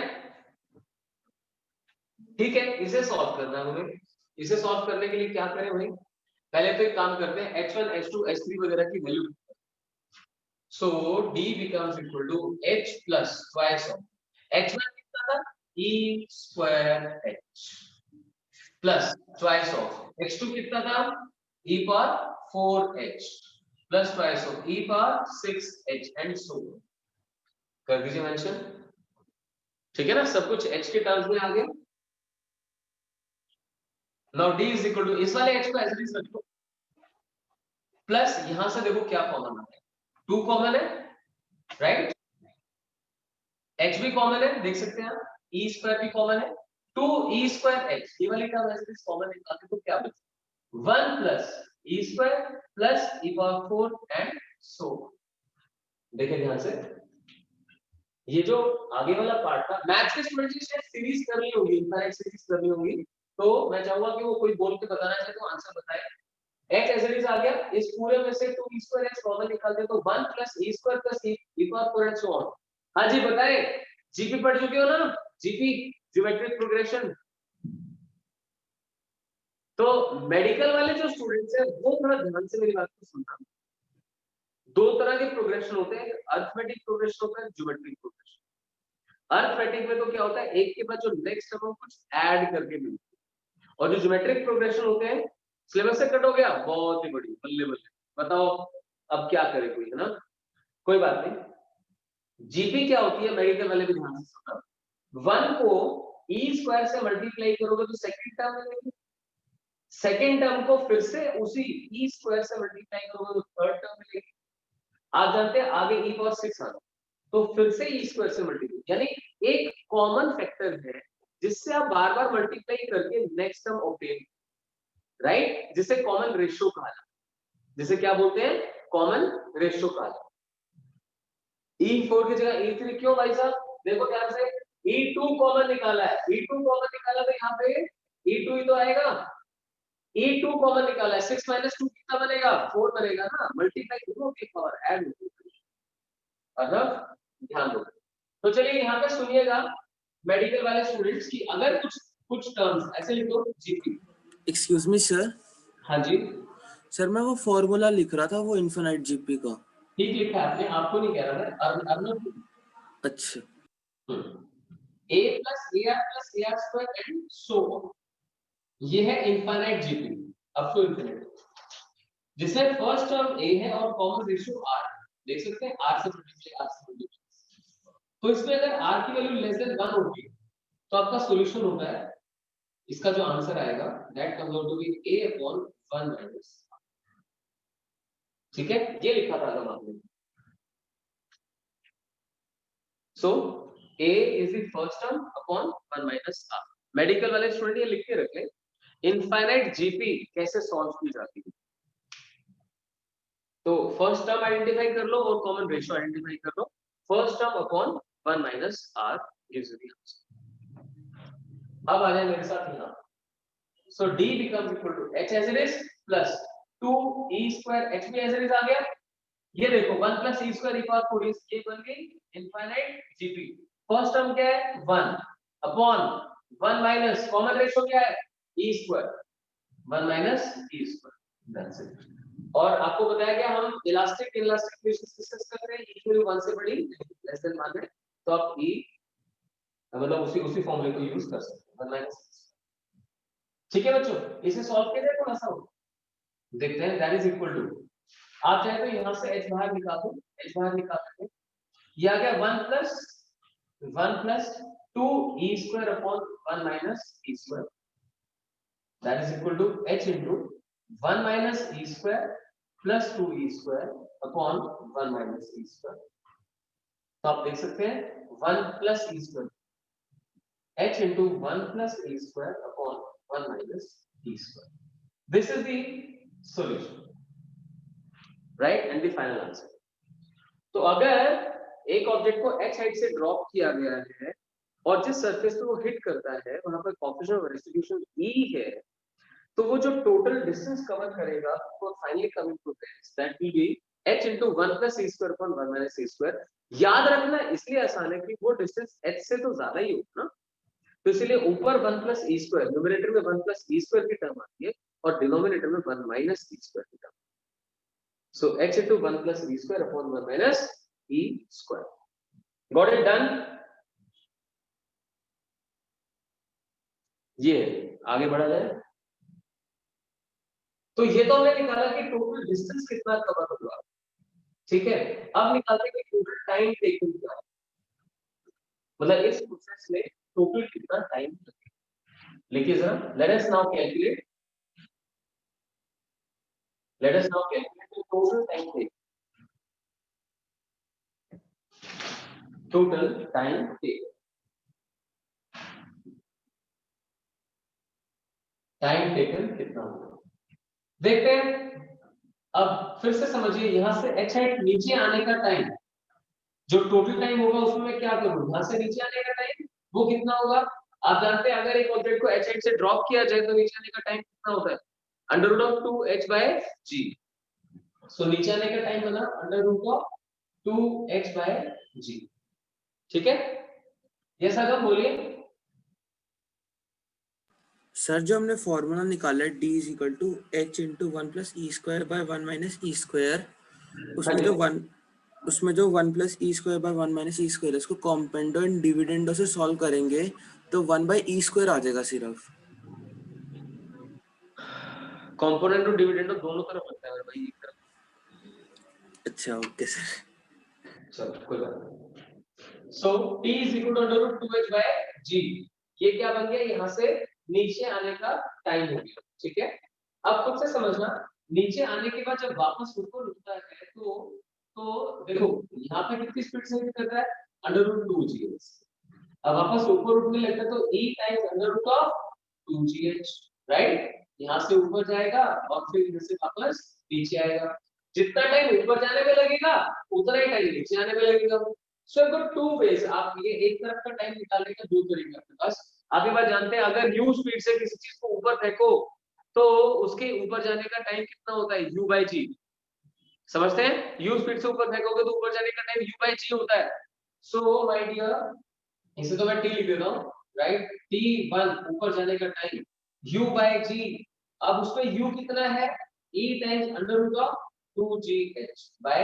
ठीक है, इसे सॉल्व करना है हमें। इसे सॉल्व करने के लिए क्या करें भाई, पहले तो एक काम करते हैं h1 h2 h3 वगैरह की value So D becomes equal to H plus twice of H1 कितना था E square H plus twice of H2 कितना था E power 4H plus twice of E power 6H and so on. कर दीजिए mention, ठीक है ना, सब कुछ H के टर्म्स में आ गया. Now D is equal to इस वाले H को ऐसे ही रख दो प्लस यहां से देखो क्या कॉमन है, 2 कॉमन है राइट, H भी कॉमन है देख सकते हैं आप, E स्क्वायर भी कॉमन है, 2 E स्क्वायर H ये वाली टर्म ऐसे ही कॉमन निकालते तो क्या बचेगा 1 plus E square plus E power 4 and so. देखिए ध्यान से, ये जो आगे वाला पार्ट था मैथ्स के स्टूडेंट्स ने सीरीज करनी होगी, इनफाइनाइट सीरीज करनी होगी, तो मैं चाहूंगा कि वो कोई बोल के बताना चाहे तो आंसर बताए. H एज इट इज आ गया, इस पूरे में से 2 E स्क्वायर H कॉमन निकाल दे तो 1 plus E square plus E power 4 and so on. हाँ जी बताए, जीपी पढ़ चुके हो ना, जीपी ज्योमेट्रिक प्रोग्रेशन. तो मेडिकल वाले जो स्टूडेंट्स हैं वो थोड़ा ध्यान से मेरी बात को सुनना. दो तरह के प्रोग्रेशन होते हैं, अरिथमेटिक प्रोग्रेशन होता है, ज्योमेट्रिक प्रोग्रेशन. अरिथमेटिक में तो क्या होता है, एक के बाद जो नेक्स्ट है वो कुछ ऐड करके मिलती है, और जो ज्योमेट्रिक प्रोग्रेशन होते हैं सिलेबस से कट हो गया बहुत ही बड़ी बल्ले बल्ले, बताओ अब क्या करे कोई, है ना, कोई बात नहीं. जीपी क्या होती है, मेडिकल वाले भी ध्यान से सुनना, 1 को E स्क्वायर से मल्टीप्लाई करोगे तो सेकंड टर्म मिलेगी, सेकंड टर्म को फिर से उसी E स्क्वायर से मल्टीप्लाई करोगे तो थर्ड टर्म मिलेगी. आप जानते हैं आगे E पावर 6 आना, तो फिर से E स्क्वायर से मल्टीप्लाई, यानी एक कॉमन फैक्टर है जिससे आप बार बार मल्टीप्लाई करके नेक्स्ट टर्म ऑब्टेन, राइट, जिसे कॉमन रेशियो कहा जाता है, जिसे क्या बोलते हैं, कॉमन रेशियो कहा जाता है. E4 की जगह E3 क्यों भाई साहब, देखो ध्यान से, E2 कॉमन निकाला है, E2 कॉमन निकाला तो यहाँ पे E2 ही तो आएगा, E2 कॉमन निकाला है, 6 माइनस 2 कितना बनेगा 4 बनेगा ना, मल्टीप्लाई करो के पावर ऐड हो, मतलब ध्यान दो. तो चलिए यहाँ पे सुनिएगा मेडिकल वाले स्टूडेंट्स की, अगर कुछ टर्म्स ऐसे लिखो जीपी. Excuse me sir. हाँ जी सर मैं वो फॉर्मूला लिख रहा था वो इनफिनाइट जीपी का. ठीक लिखा है आपने, आपको नहीं कह रहा था, अर्नब. अच्छा. A plus AR plus AR square and so on. ये है infinite GP up to infinity, जिसमें फर्स्ट टर्म A है और कॉमन रेशियो R है, देख सकते हैं R से मल्टीप्लाई R से मल्टीप्लाई. तो इसमें अगर R की वैल्यू लेस देन 1 होगी तो आपका सॉल्यूशन होता है, इसका जो आंसर आएगा that comes out to be A upon 1 minus. ठीक है, ये लिखा था हम आपने. सो A is the first term upon 1 minus R. Medical वाले स्टूडेंट ये लिख के रख लें, इनफाइनाइट जीपी कैसे सॉल्व की जाती है. तो फर्स्ट टर्म आइडेंटिफाई कर लो और कॉमन रेशियो आइडेंटिफाई कर लो, first term upon 1 minus R gives you the answer. अब आ जाए मेरे साथ यहाँ, so D becomes equal to H as it is plus 2 E square H भी as it is आ गया. ये देखो 1 plus E square e power 4 ये बन गई इनफाइनाइट जीपी. फर्स्ट टर्म क्या है 1 अपॉन 1 माइनस कॉमन रेशियो क्या है E square, 1 minus E square, that's it. और आपको बताया गया हम इलास्टिक इलास्टिक इक्वेशंस डिस्कस कर रहे हैं, E की वैल्यू 1 से बड़ी लेस देन 1 है तो आप E मतलब उसी फॉर्मूले को यूज कर सकते हैं 1 माइनस. ठीक है बच्चों, इसे सॉल्व कीजिए थोड़ा सा देखते हैं. दैट इज इक्वल टू, आप चाहे तो यहां से H बाहर निकाल दो, H बाहर निकाल देंगे, ये आ गया 1 plus 2 E square upon 1 minus E square, that is equal to H into 1 minus E square plus 2 E square upon 1 minus E square. तो आप देख सकते हैं 1 plus E square, H into 1 plus E square upon 1 minus E square. This is the solution, right, and the final answer. तो अगर एक object को x height से ड्रॉप किया गया है और जिस सरफेस पे वो हिट करता है वहां पर कोएफिशिएंट ऑफ डिस्ट्रीब्यूशन E है, तो वो जो टोटल डिस्टेंस कवर करेगा वो finally coming to this, that will be h into 1 plus e square upon 1 minus e square. याद रखना इसलिए आसान है कि वो डिस्टेंस h से तो ज्यादा ही होगा ना, तो इसलिए ऊपर 1 plus e square, न्यूमरेटर में 1 plus e square की टर्म आती है और डिनोमिनेटर में 1 minus e square की term. So h into 1 plus v square upon 1 minus e square. Got it done? ये आगे बढ़ा जाए। तो ये तो हमने निकाला कि टोटल डिस्टेंस कितना कवर हुआ, ठीक है। अब निकालते हैं कि टोटल टाइम टेकन क्या है, मतलब इस प्रोसेस में टोटल कितना टाइम लगेगा। लिखिए जरा, let us now calculate the total time taken. Total time taken. Time taken कितना होगा देखते हैं। अब फिर से समझिए, यहां से h हैट नीचे आने का टाइम, जो टोटल टाइम होगा उसमें मैं क्या करूं, यहां से नीचे आने का टाइम वो कितना होगा। आप जानते हैं अगर एक ऑब्जेक्ट को h हैट से ड्रॉप किया जाए तो नीचे आने का टाइम कितना होता है, under root of 2h by g। So नीचे आने का टाइम बना under root of 2h by g, ठीक है। ये साहब बोलिए सर जो हमने फॉर्मूला निकाला है d is equal to h into 1 plus E square by 1 minus E square, उसमें जो 1 plus E square by 1 minus E square इसको कॉम्पेंडो एंड डिविडेंडो से सॉल्व करेंगे तो 1 बाय ई स्क्वायर आ जाएगा सिर्फ। कंपोनेंट और डिविडेंड दोनों तरफ बनता है भाई, एक तरफ। अच्छा ओके सर, चलो कोई बात नहीं। So t is equal to under root 2h by g, ये क्या बन गया, यहाँ से नीचे आने का टाइम हो गया, ठीक है। अब खुद से समझना, नीचे आने के बाद जब वापस ऊपर उठता है तो देखो यहाँ पे कितनी स्पीड से हिट करता है, अंडर रूट 2g। अब वापस ऊपर उठने लगता है तो e times under root of 2gh, right. यहाँ से ऊपर जाएगा और फिर इधर से वापस नीचे आएगा। जितना टाइम ऊपर जाने में लगेगा उतना ही टाइम नीचे आने में लगेगा। सो इट टू वेज, आप ये एक तरफ का टाइम निकालने का दो तरीका है बस। आपके पास जानते हैं अगर u स्पीड से किसी चीज को ऊपर फेंको तो उसके ऊपर जाने का टाइम कितना होता है, u बाई जी। समझते हैं, u स्पीड से ऊपर फेंकोगे तो ऊपर जाने का टाइम u बाई जी होता है। सो माय डियर, इसे तो मैं t लिख देता हूँ, राइट। t1 ऊपर जाने का टाइम u बाय g। अब उसमें u कितना है, e times under root of 2gh by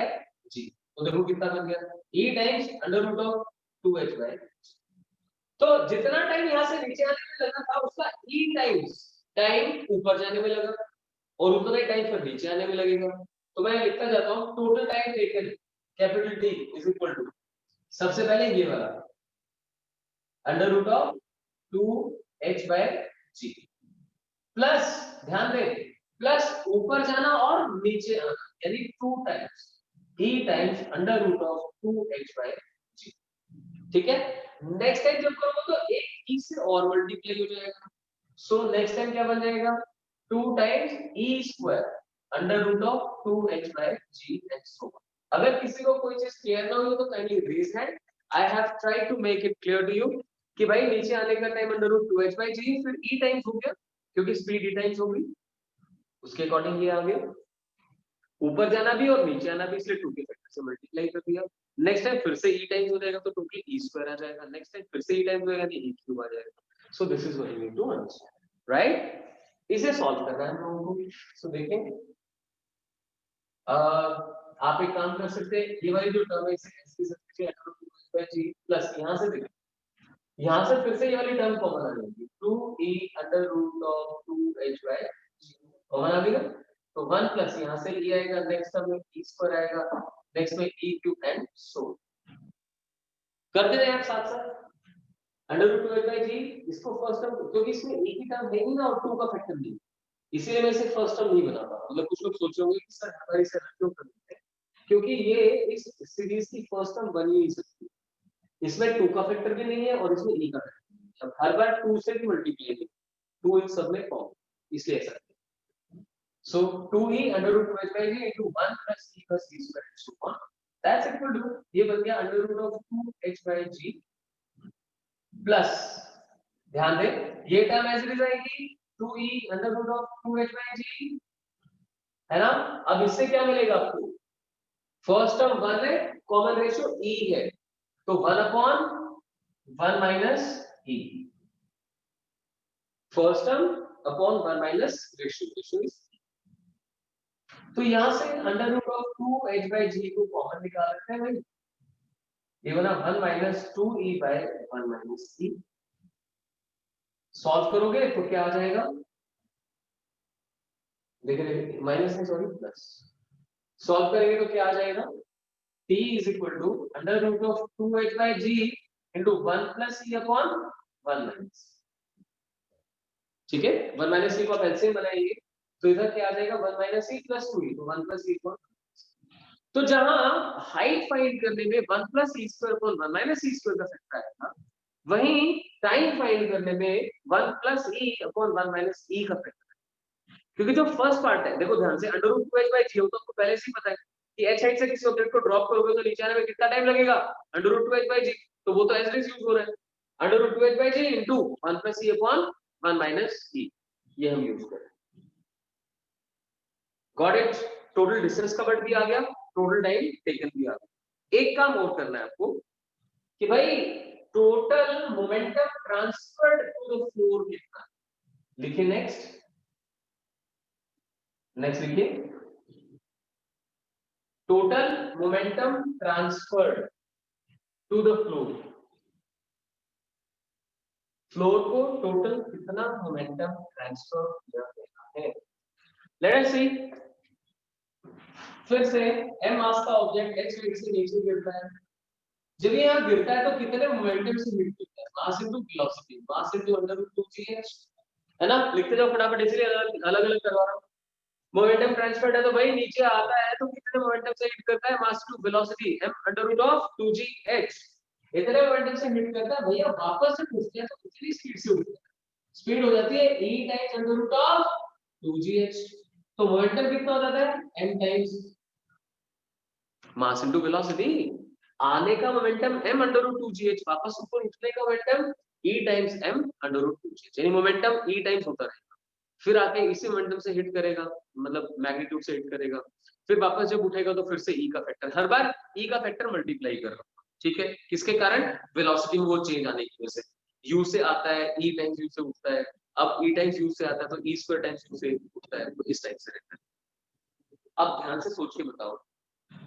g। तो देखो कितना बन गया, e times under root of 2h by. तो जितना टाइम यहाँ से नीचे आने में लगा था उसका e टाइम्स टाइम ऊपर जाने में लगा और उतना ही टाइम फिर नीचे आने में लगेगा। तो मैं लिखता जाता हूँ total time taken capital T is equal to, सबसे पहले ये वाला under root of 2h by g plus, ध्यान दें, प्लस ऊपर जाना और नीचे आना यानी 2 times e times under root of 2h by g, ठीक है। नेक्स्ट टाइम जब करोगे तो एक e से और मल्टीप्लाई हो जाएगा। सो नेक्स्ट टाइम क्या बन जाएगा, 2 times e square under root of 2h by g and so on. अगर किसी को कोई चीज क्लियर ना हो तो kindly raise hand, I have tried to make it clear to you कि भाई नीचे आने का time under root 2h by g फिर e टाइम्स हो गया क्योंकि स्पीड e टाइम्स हो गई, उसके अकॉर्डिंग ये आ गया। ऊपर जाना भी और नीचे आना भी इसलिए 2 के फैक्टर से मल्टीप्लाई कर दिया। नेक्स्ट टाइम फिर से e टाइम्स हो जाएगा तो टोटल e स्क्वायर आ जाएगा। नेक्स्ट टाइम फिर से e टाइम्स हो जाएगा तो e क्यूब आ जाएगा। So this is what you need to understand, right. इसे सॉल्व करना है हम लोगों को। सो देखें, आप एक काम कर सकते हैं, ये वाली जो टर्म है इसे ऐसे सकते हैं g प्लस यहां से देखिए, यहां से फिर से ये वाली टर्म कॉमन आ जाएगी 2e under root of 2h by g common आ गया। तो 1 प्लस यहां से e आएगा, नेक्स्ट टर्म में e स्क्वायर आएगा, नेक्स्ट में e क्यूब एंड सो कर देते हैं आप साथ साथ under root 2h by g। इसको फर्स्ट टर्म क्योंकि इसमें e की टर्म है ही ना और 2 का फैक्टर नहीं, इसीलिए मैं इसे फर्स्ट टर्म नहीं बना पा। मतलब कुछ लोग सोच रहे होंगे कि सर हमारी से क्यों कर देते हैं, क्योंकि ये इस सीरीज की फर्स्ट टर्म बन ही नहीं सकती। इसमें 2 का फैक्टर भी नहीं है और इसमें e का फैक्टर नहीं है। अब हर बार 2 से भी मल्टीप्लाई नहीं, 2 इन सब में फॉर्म, इसलिए ऐसा है। So 2e under root 2h by g into 1 plus e plus c square and so on, that's equal to, ये बन गया under root of 2h by g plus, ध्यान दें ये टर्म ऐसे भी जाएगी 2e under root of 2h by g, है ना। अब इससे क्या मिलेगा आपको, फर्स्ट टर्म 1 है, कॉमन रेशियो e है तो 1 upon 1 minus e, first term upon 1 minus ratio, तो यहाँ से अंडर रूट ऑफ 2h/g को कॉमन निकाल सकते हैं भाई, ये बना 1 minus 2e/1 minus e। Solve करोगे तो क्या आ जाएगा, देखिए माइनस है सॉरी प्लस, सॉल्व करेंगे तो क्या आ जाएगा, t is equal to under root of 2h/g into 1 plus e upon 1 minus, ठीक है 1 माइनस e को आप एलसीएम बनाएंगे तो इधर क्या आ जाएगा 1 माइनस e प्लस 2e, तो 1 प्लस e अपॉन, तो जहां हाइट फाइंड करने में 1 plus e square upon 1 minus e square का फैक्टर आएगा, वहीं टाइम फाइंड करने में 1 plus e upon 1 minus e का फैक्टर, क्योंकि जो फर्स्ट पार्ट है देखो ध्यान से अंडर रूट 2h/g हो तो आपको पहले से ही पता है कि h हाइट से किसी ऑब्जेक्ट को ड्रॉप करोगे तो नीचे आने में कितना टाइम लगेगा, अंडर रूट 2h/g, तो वो तो एज इट इज यूज हो रहा है, under root 2h/g into 1 plus e upon 1 minus e, ये हम यूज कर रहे हैं। Got it, total distance covered भी आ गया, टोटल टाइम टेकन भी आ गया। एक काम और करना है आपको कि भाई total momentum transferred to the floor कितना, लिखिए नेक्स्ट, नेक्स्ट लिखिए total momentum transferred to the floor, floor को टोटल कितना मोमेंटम ट्रांसफर किया गया है, लेट अस सी। फिर से m मास का ऑब्जेक्ट h वेग से नीचे गिरता है, जब ये यहाँ गिरता है तो कितने मोमेंटम से हिट करता है, mass into velocity, mass into under root 2gh, है ना, लिखते जाओ फटाफट, इसलिए अलग अलग करवा रहा हूं। मोमेंटम ट्रांसफर्ड है तो भाई नीचे आता है तो कितने मोमेंटम से हिट करता है, mass to velocity m under root of 2gh, इतने मोमेंटम से हिट करता है भैया, वापस से पूछते हैं तो कितनी स्पीड से उड़ता है, स्पीड हो जाती है e times under root of 2gh, तो मोमेंटम कितना हो जाता है m times mass into velocity, आने का momentum m under root 2gh, वापस ऊपर उठने का momentum e times m under root 2gh, यानी मोमेंटम e टाइम्स होता रहेगा, फिर आके इसी मोमेंटम से हिट करेगा, मतलब मैग्नीट्यूड से हिट करेगा, फिर वापस जब उठेगा तो फिर से e का फैक्टर, हर बार e का फैक्टर मल्टीप्लाई कर रहा हूं, ठीक है, किसके कारण, वेलोसिटी में वो चेंज आने की वजह से, u से आता है e टाइम्स u से उठता है, अब e टाइम्स u से आता है तो e स्क्वायर टाइम्स u से उठता है, तो इस टाइप से रहता है। अब ध्यान से सोच के बताओ,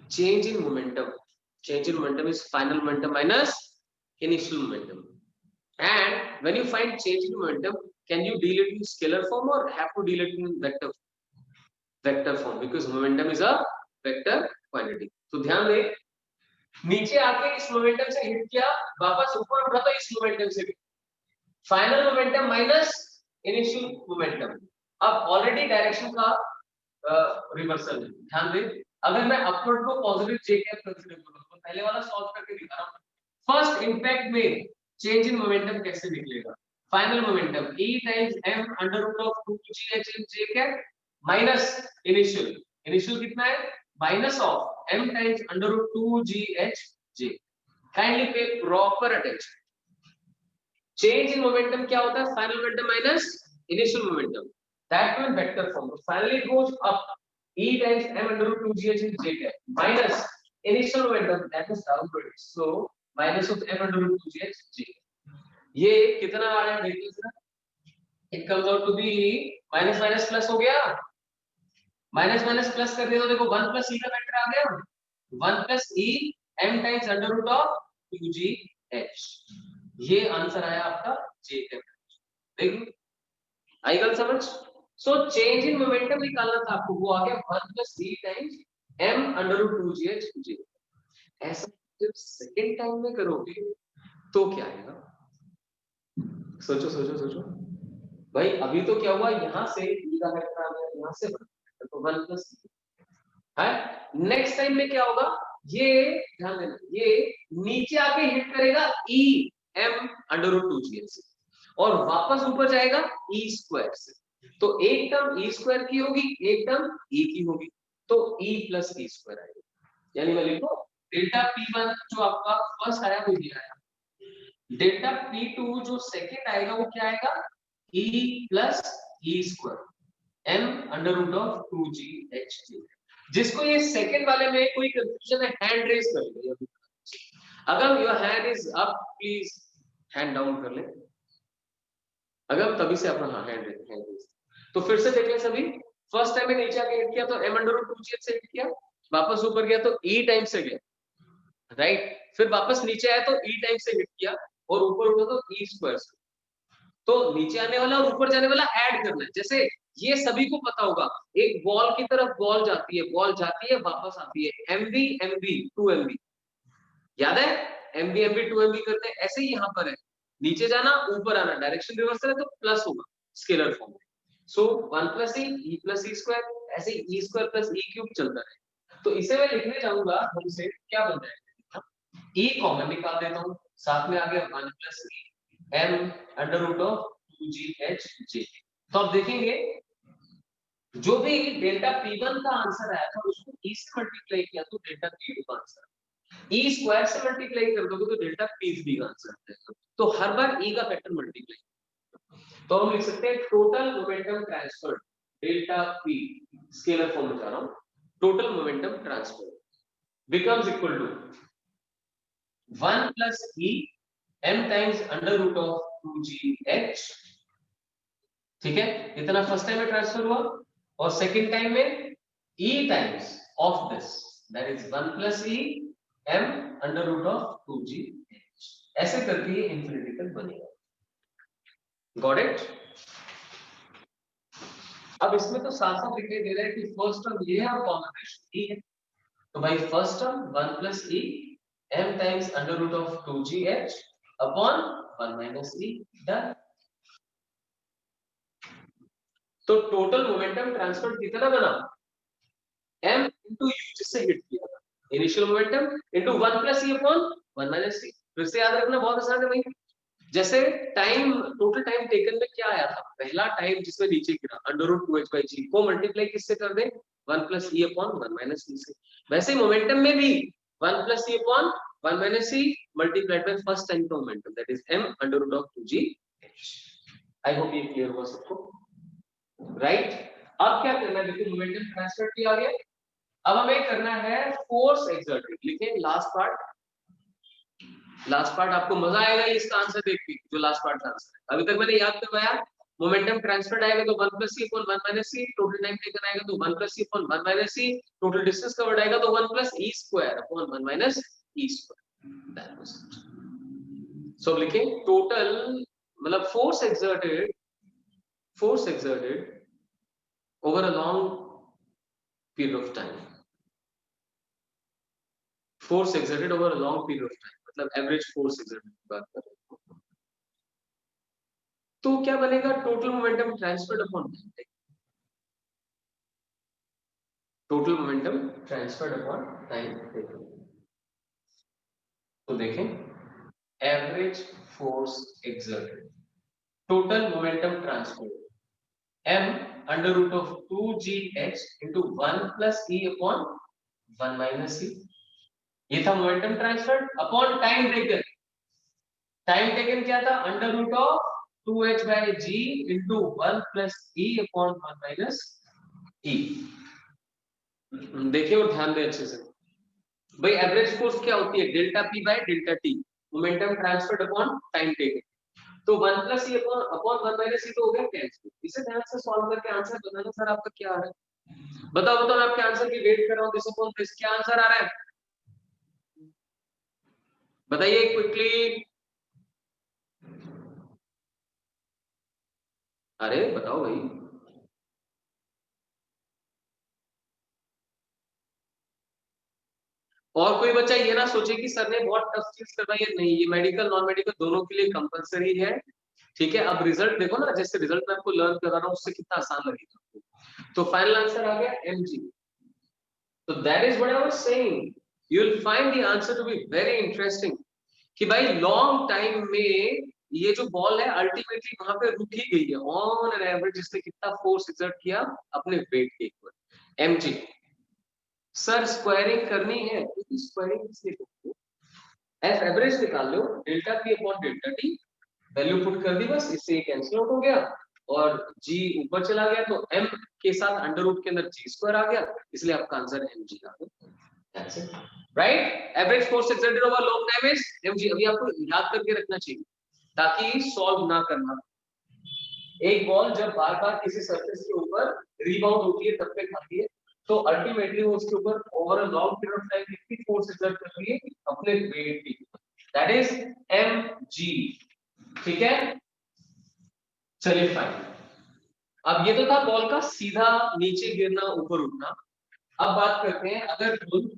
change in momentum is final momentum minus initial momentum, and when you find change in momentum, can you deal it in scalar form or have to deal it in vector form, because momentum is a vector quantity। तो ध्यान दे, नीचे आके इस momentum से hit किया, वापस ऊपर उठा तो इस मोमेंटम से भी, final momentum minus initial momentum, अब ऑलरेडी डायरेक्शन का रिवर्सल है, ध्यान दे, अगर मैं अपवर्ड को पॉजिटिव j कैप कंसीडर करूं तो पहले वाला सॉल्व करके दिखा रहा हूं, फर्स्ट इंपैक्ट में चेंज इन मोमेंटम कैसे निकलेगा, final momentum e times m under root of 2gh in j cap minus initial कितना है, minus of m times under root 2gh j, kindly pay proper attention, change in momentum क्या होता है, final momentum minus initial momentum, that will vector form, so finally it goes up, e times m under root 2gh is j cap minus initial momentum that is downward, so minus of m under root 2gh j, ये कितना आ रहा है देखिए जरा, it comes out to be minus minus plus हो गया, minus minus plus कर दिया तो देखो 1 प्लस e का फैक्टर आ गया, 1 plus e m times under root of 2gh, ये आंसर आया आपका j कैप, देखो आई गल समझ। सो चेंज इन मोमेंटम निकालना था आपको, वो आ गया 1 plus e times m under root 2gh j, ऐसा जब सेकंड टाइम में करोगे तो क्या आएगा, सोचो सोचो सोचो भाई, अभी तो क्या हुआ, यहाँ से e का फैक्टर आ गया, यहाँ से तो 1 प्लस है, नेक्स्ट टाइम में क्या होगा, ये ध्यान देना, ये नीचे आके हिट करेगा e m under root 2gh से, और वापस ऊपर जाएगा e स्क्वायर से, तो एक टर्म e स्क्वायर की होगी, एक टर्म e की होगी, तो e प्लस e स्क्वायर आएगा, यानी मैं लिखो डेल्टा p1 जो आपका फर्स्ट आया वो ये आया, डेल्टा p2 जो सेकंड आएगा वो क्या आएगा, e plus e square m under root of 2gh, जिसको ये सेकंड वाले में कोई कंफ्यूजन है हैंड रेज कर लो, अगर your hand is up please hand down कर ले, अगर तभी से अपना हैंड रेज, तो फिर से देख लें सभी, फर्स्ट टाइम में नीचे आके हिट किया तो m अंडर रूट 2g से हिट किया, वापस ऊपर गया तो e टाइम से गया, राइट। फिर वापस नीचे आया तो e टाइम से हिट किया और ऊपर उठा तो e स्क्वायर से। तो नीचे आने वाला और ऊपर जाने वाला ऐड करना है। जैसे ये सभी को पता होगा, एक बॉल की तरफ बॉल जाती है वापस आती है, mv mv 2mv, याद है, mv mv 2mv करते हैं। ऐसे ही यहाँ पर है, नीचे जाना ऊपर आना, डायरेक्शन रिवर्स है तो प्लस होगा स्केलर फॉर्म में। सो 1 plus e plus e square, ऐसे ही e square plus e cube चलता है। तो इसे मैं लिखने जाऊंगा, हमसे क्या बन जाएगा, e कॉमन निकाल देता हूँ, साथ में आ गया 1 plus e m under root of 2gh j। तो आप देखेंगे जो भी डेल्टा p1 का आंसर आया था उसको e से मल्टीप्लाई किया तो डेल्टा p2 का आंसर, e स्क्वायर से मल्टीप्लाई कर दोगे तो डेल्टा p3 का आंसर आएगा। तो हर बार e का फैक्टर मल्टीप्लाई, तो हम लिख सकते हैं total momentum transfer delta p, scalar form में जा रहा हूं, total momentum transfer becomes equal to 1 plus e m times under root of 2gh, ठीक है, इतना फर्स्ट टाइम में ट्रांसफर हुआ, और सेकंड टाइम में e times of this, that is 1 plus e m under root of 2gh, ऐसे करके ये इंफिनिटी तक बनेगा। Got it? अब इसमें तो साफ साफ दिखाई दे रहा है कि फर्स्ट टर्म ये है और कॉमन रेशियो e है, तो भाई first term 1 plus e m times under root of 2gh upon 1 minus e, done. तो टोटल मोमेंटम ट्रांसफर कितना बना, m into u जिससे हिट किया था, initial momentum into 1 plus e upon 1 minus e। फिर से याद रखना, बहुत आसान है भाई। जैसे टाइम, टोटल टाइम टेकन में क्या आया था, पहला टाइम जिसमें नीचे गिरा अंडर रूट 2h/g को मल्टीप्लाई किससे कर दे, 1 plus e upon 1 minus e से। वैसे ही मोमेंटम में भी 1 plus e upon 1 minus e multiplied by first time का momentum, that is m under root of 2gh। I hope ये क्लियर हुआ सबको, राइट। अब क्या करना है, देखिए मोमेंटम ट्रांसफर किया आ गया, अब हमें करना है फोर्स एक्सर्टेड। लिखें लास्ट पार्ट आपको मजा आएगा इसका आंसर देख के, जो लास्ट पार्ट का आंसर है। अभी तक मैंने याद करवाया, मोमेंटम ट्रांसफर्ड आएगा तो 1 plus e upon 1 minus e, total time taken आएगा तो 1 plus e upon 1 minus e, total distance covered आएगा तो 1 plus e square upon 1 minus e square, that was it. So लिखें टोटल, मतलब force exerted over a long period of time, force exerted over a long period of time, मतलब average force exerted की बात कर रहे हैं। तो क्या बनेगा, total momentum transferred upon time, total momentum transferred upon time. तो देखें, average force exerted, total momentum transferred m under root of 2gh into 1 plus e upon 1 minus e, ये था momentum transfer upon time taken. Time taken क्या था, under root of 2h/g into 1 plus e upon 1 minus e। देखिए और ध्यान दें अच्छे से भाई, एवरेज फोर्स क्या होती है, delta p by delta t, momentum transferred upon time taken. तो 1 plus e upon 1 minus e तो हो गया कैंसिल। इसे ध्यान से सॉल्व करके आंसर बताना सर आपका क्या आ रहा है, बताओ मैं आपके आंसर की वेट कर रहा हूं, दिस अपॉन दिस, क्या आंसर आ रहा है बताइए क्विकली, अरे बताओ भाई। और कोई बच्चा ये ना सोचे कि सर ने बहुत टफ चीज करवाई है, नहीं, ये मेडिकल नॉन मेडिकल दोनों के लिए कंपलसरी है, ठीक है। अब रिजल्ट देखो ना, जैसे रिजल्ट मैं आपको लर्न करा रहा हूँ उससे कितना आसान लगेगा। तो फाइनल आंसर आ गया mg। तो that is what I was saying, you will find the answer to be very interesting, कि भाई लॉन्ग टाइम में ये जो बॉल है अल्टीमेटली वहां पे रुक ही गई है, ऑन एन एवरेज इसने कितना फोर्स एक्सर्ट किया अपने वेट के ऊपर, mg। सर स्क्वायरिंग करनी है तो स्क्वायरिंग किससे करते हो, एफ एवरेज निकाल लो, delta p upon delta t, value put कर दी, बस इससे कैंसिल आउट हो गया और g ऊपर चला गया तो m के साथ अंडर रूट के अंदर g स्क्वायर आ गया, इसलिए आपका आंसर mg आ गया, that's it, right. Average force exerted over long time is mg। अभी आपको याद करके रखना चाहिए ताकि सॉल्व ना करना, एक बॉल जब बार बार किसी सरफेस के ऊपर रीबाउंड होती है तब पे खाती है, तो अल्टीमेटली वो उसके ऊपर over a long period of time कितनी फोर्स एक्सर्ट कर रही है अपने वेट की, दैट इज mg। ठीक है, चलिए फाइन। अब ये तो था बॉल का सीधा नीचे गिरना ऊपर उठना। अब बात करते हैं अगर बॉल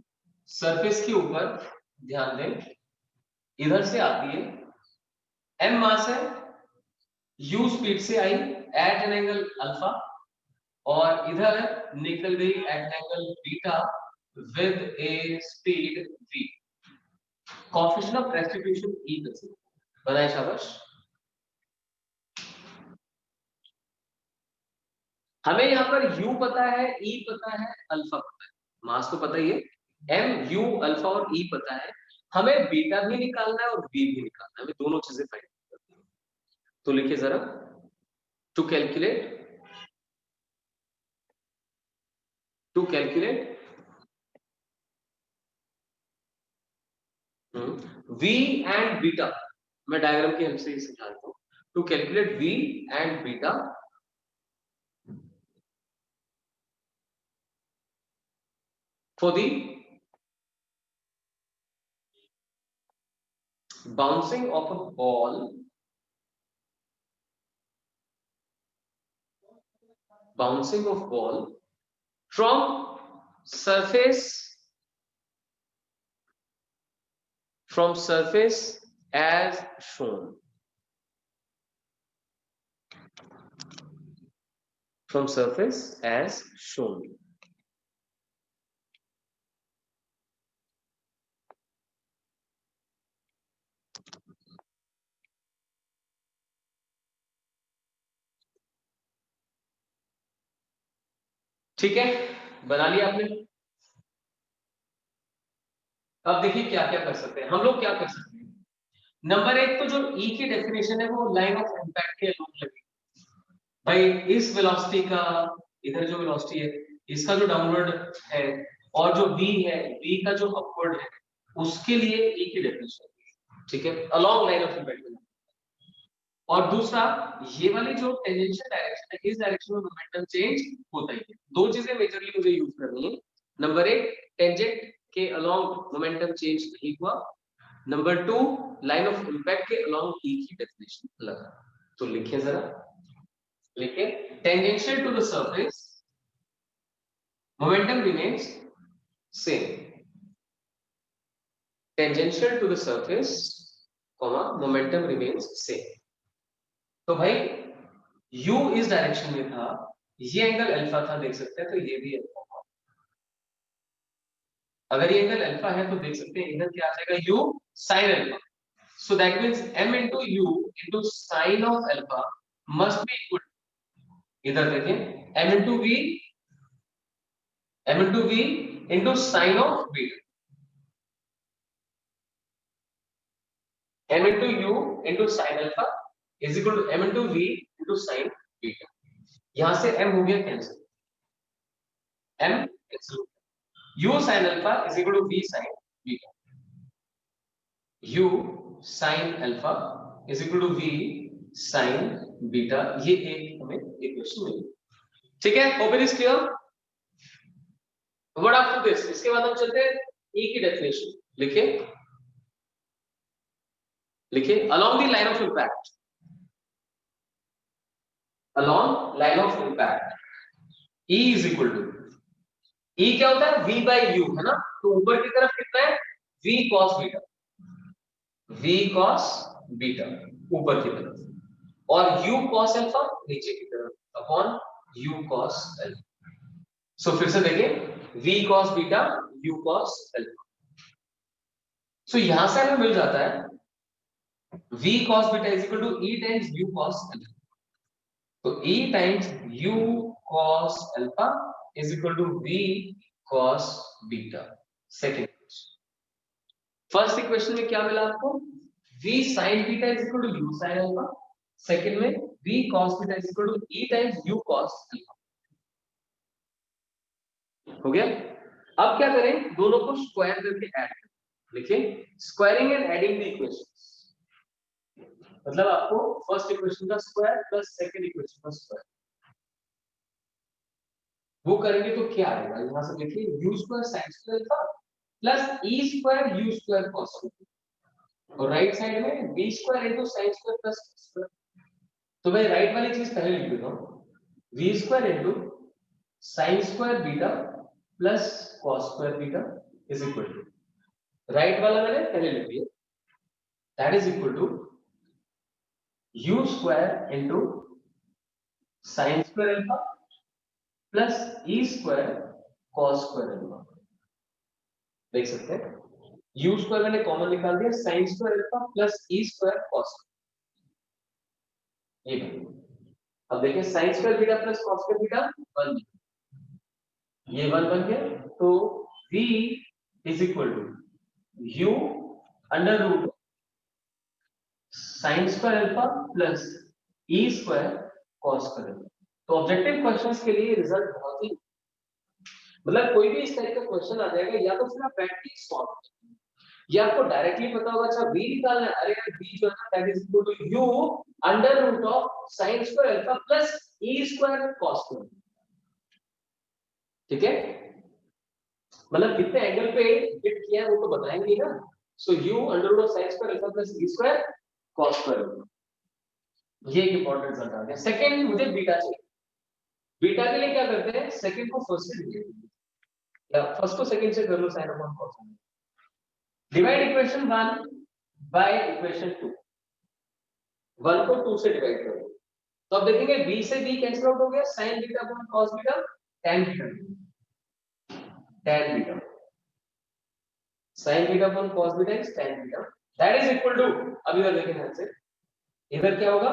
सरफेस के ऊपर, ध्यान दें इधर से आती है, m मास है, u स्पीड से आई एट एन एंगल अल्फा, और इधर निकल गई at angle beta with a speed v। Coefficient of restitution e बनाए, शाबाश। हमें यहाँ पर u पता है, e पता है, अल्फा पता है, मास तो पता ही है, m u अल्फा और e पता है, हमें बीटा भी निकालना है और v भी निकालना है, हमें दोनों चीजें फाइंड करनी है। तो लिखिए जरा, to calculate v and beta, मैं डायग्राम की हेल्प से ही समझाता हूँ। To calculate v and beta for the bouncing of a ball from surface as shown, from surface as shown। ठीक है, बना लिया आपने। अब देखिए क्या क्या कर सकते हैं हम लोग, क्या कर सकते हैं। नंबर एक, तो जो E की डेफिनेशन है वो लाइन ऑफ इम्पैक्ट के अनुरूप लगी। भाई इस वेलोसिटी का, इधर जो वेलोसिटी है इसका जो डाउनवर्ड है, और जो v है, v का जो अपवर्ड है, उसके लिए E की डेफिनेशन, ठीक है, अलोंग लाइन ऑफ इम्पैक्ट। और दूसरा, ये वाली जो टेंजेंशियल डायरेक्शन है, इस डायरेक्शन में मोमेंटम चेंज होता ही है। दो चीजें मेजरली मुझे यूज करनी है। नंबर एक, टेंजेंट के अलोंग मोमेंटम चेंज नहीं हुआ। Number two, line of impact के अलोंग ई की डेफिनेशन लगा। तो लिखिए जरा, लिखिए, tangential to the surface momentum remains same, tangential to the surface momentum remains same. तो भाई u इस डायरेक्शन में था, ये एंगल अल्फा था, देख सकते हैं, तो ये भी अल्फा था। अगर ये एंगल अल्फा है तो देख सकते हैं इधर क्या आ जाएगा, u sin alpha. So that means m into u into sin of alpha must be equal, इधर देखिए, m into v into sin of beta, m into u into sin alpha is equal to m into v into sin beta. यहां से m हो गया cancel, m cancel, u sin alpha is equal to v sin beta, u sin alpha is equal to v sin beta. ये एक हमें equation मिली, ठीक है। Hope it is clear. What after this, इसके बाद हम चलते हैं E की डेफिनेशन। लिखिए, लिखिए, along the line of impact, along line of impact E is equal to, E क्या होता है, V by U, है ना। तो ऊपर की तरफ कितना है, V cos beta, V cos beta ऊपर की तरफ, और U cos अल्फा नीचे की तरफ upon U cos alpha. So फिर से देखिए, V cos beta, U cos alpha. So यहां से हमें मिल जाता है V cos beta is equal to E times U cos alpha. तो E times U cos alpha is equal to V cos beta. Second, first equation में क्या मिला आपको, V sin beta is equal to U sin alpha. Second में V cos beta is equal to E times U cos alpha. हो गया। अब क्या करें, दोनों को स्क्वायर करके ऐड करें। लिखिए, squaring and adding the equations. मतलब आपको फर्स्ट इक्वेशन का स्क्वायर प्लस सेकंड इक्वेशन का स्क्वायर वो करेंगे तो क्या आएगा, यहां से देखिए u square sin square alpha plus e square u square cos square, और राइट साइड में b square into sin square plus square. तो मैं राइट वाली चीज पहले लिख देता हूं, v square into sin square beta plus cos square beta is equal to, right वाला मैंने पहले लिख दिया, that is equal to u square into sin square alpha plus e square cos square alpha. देख सकते हैं u स्क्वायर मैंने common निकाल दिया, sin square alpha plus e square cos, ये अब देखिए sin square beta plus cos square beta 1, ये 1 बन गया, तो v is equal to u under root sin square alpha plus e square cos square alpha. तो ऑब्जेक्टिव क्वेश्चंस के लिए रिजल्ट बहुत ही, मतलब कोई भी इस टाइप का क्वेश्चन आ जाएगा, या तो फिर आप प्रैक्टिस सॉल्व करें, या आपको डायरेक्टली पता होगा अच्छा v निकालना है, अरे यार v जो है ना that is equal to u under root of sin square alpha plus e square cos square. ठीक है, मतलब कितने एंगल पे फिट किया है वो तो बताएंगे ना। So u under root of sin square alpha plus e square cos square, ये एक इंपॉर्टेंट रिजल्ट आ गया। सेकंड मुझे बीटा चाहिए, बीटा के लिए क्या करते हैं, सेकंड को फर्स्ट से डिवाइड, या फर्स्ट को सेकंड से कर लो sin upon cos, divide equation 1 by equation 2, 1 को 2 से डिवाइड करो, तो अब देखेंगे b से b कैंसिल आउट हो गया, sin beta upon cos beta tan beta, tan beta sin beta upon cos beta is tan beta, that is equal to, अब इधर देखें ध्यान से, इधर क्या होगा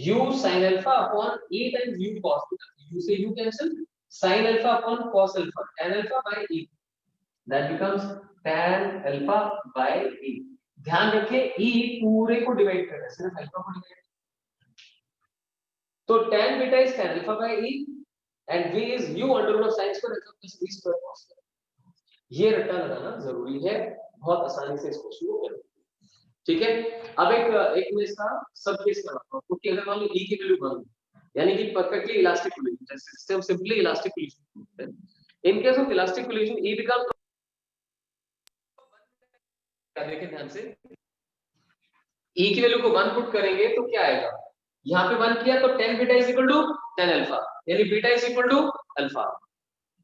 u sin alpha upon e times u cos beta, u से u cancel, sin alpha upon cos alpha, tan alpha by e, that becomes tan alpha by e। ध्यान रखें e पूरे को डिवाइड कर रहा है, सिर्फ अल्फा को डिवाइड, तो tan beta is tan alpha by e and v is u under root of sin square alpha plus e square cos square. ये रट्टा लगाना जरूरी है, बहुत आसानी से इसको शुरू करें। ठीक है, अब एक मैं इसका सब केस कराता हूं, क्योंकि अगर मान लो e की वैल्यू 1 यानी कि परफेक्टली इलास्टिक कोलिजन, जैसे system simply elastic collision, in case of elastic collision e become, क्या देखें ध्यान से, e की वैल्यू को 1 पुट करेंगे तो क्या आएगा, यहाँ पे 1 किया तो tan beta is equal to tan alpha, यानी beta is equal to alpha,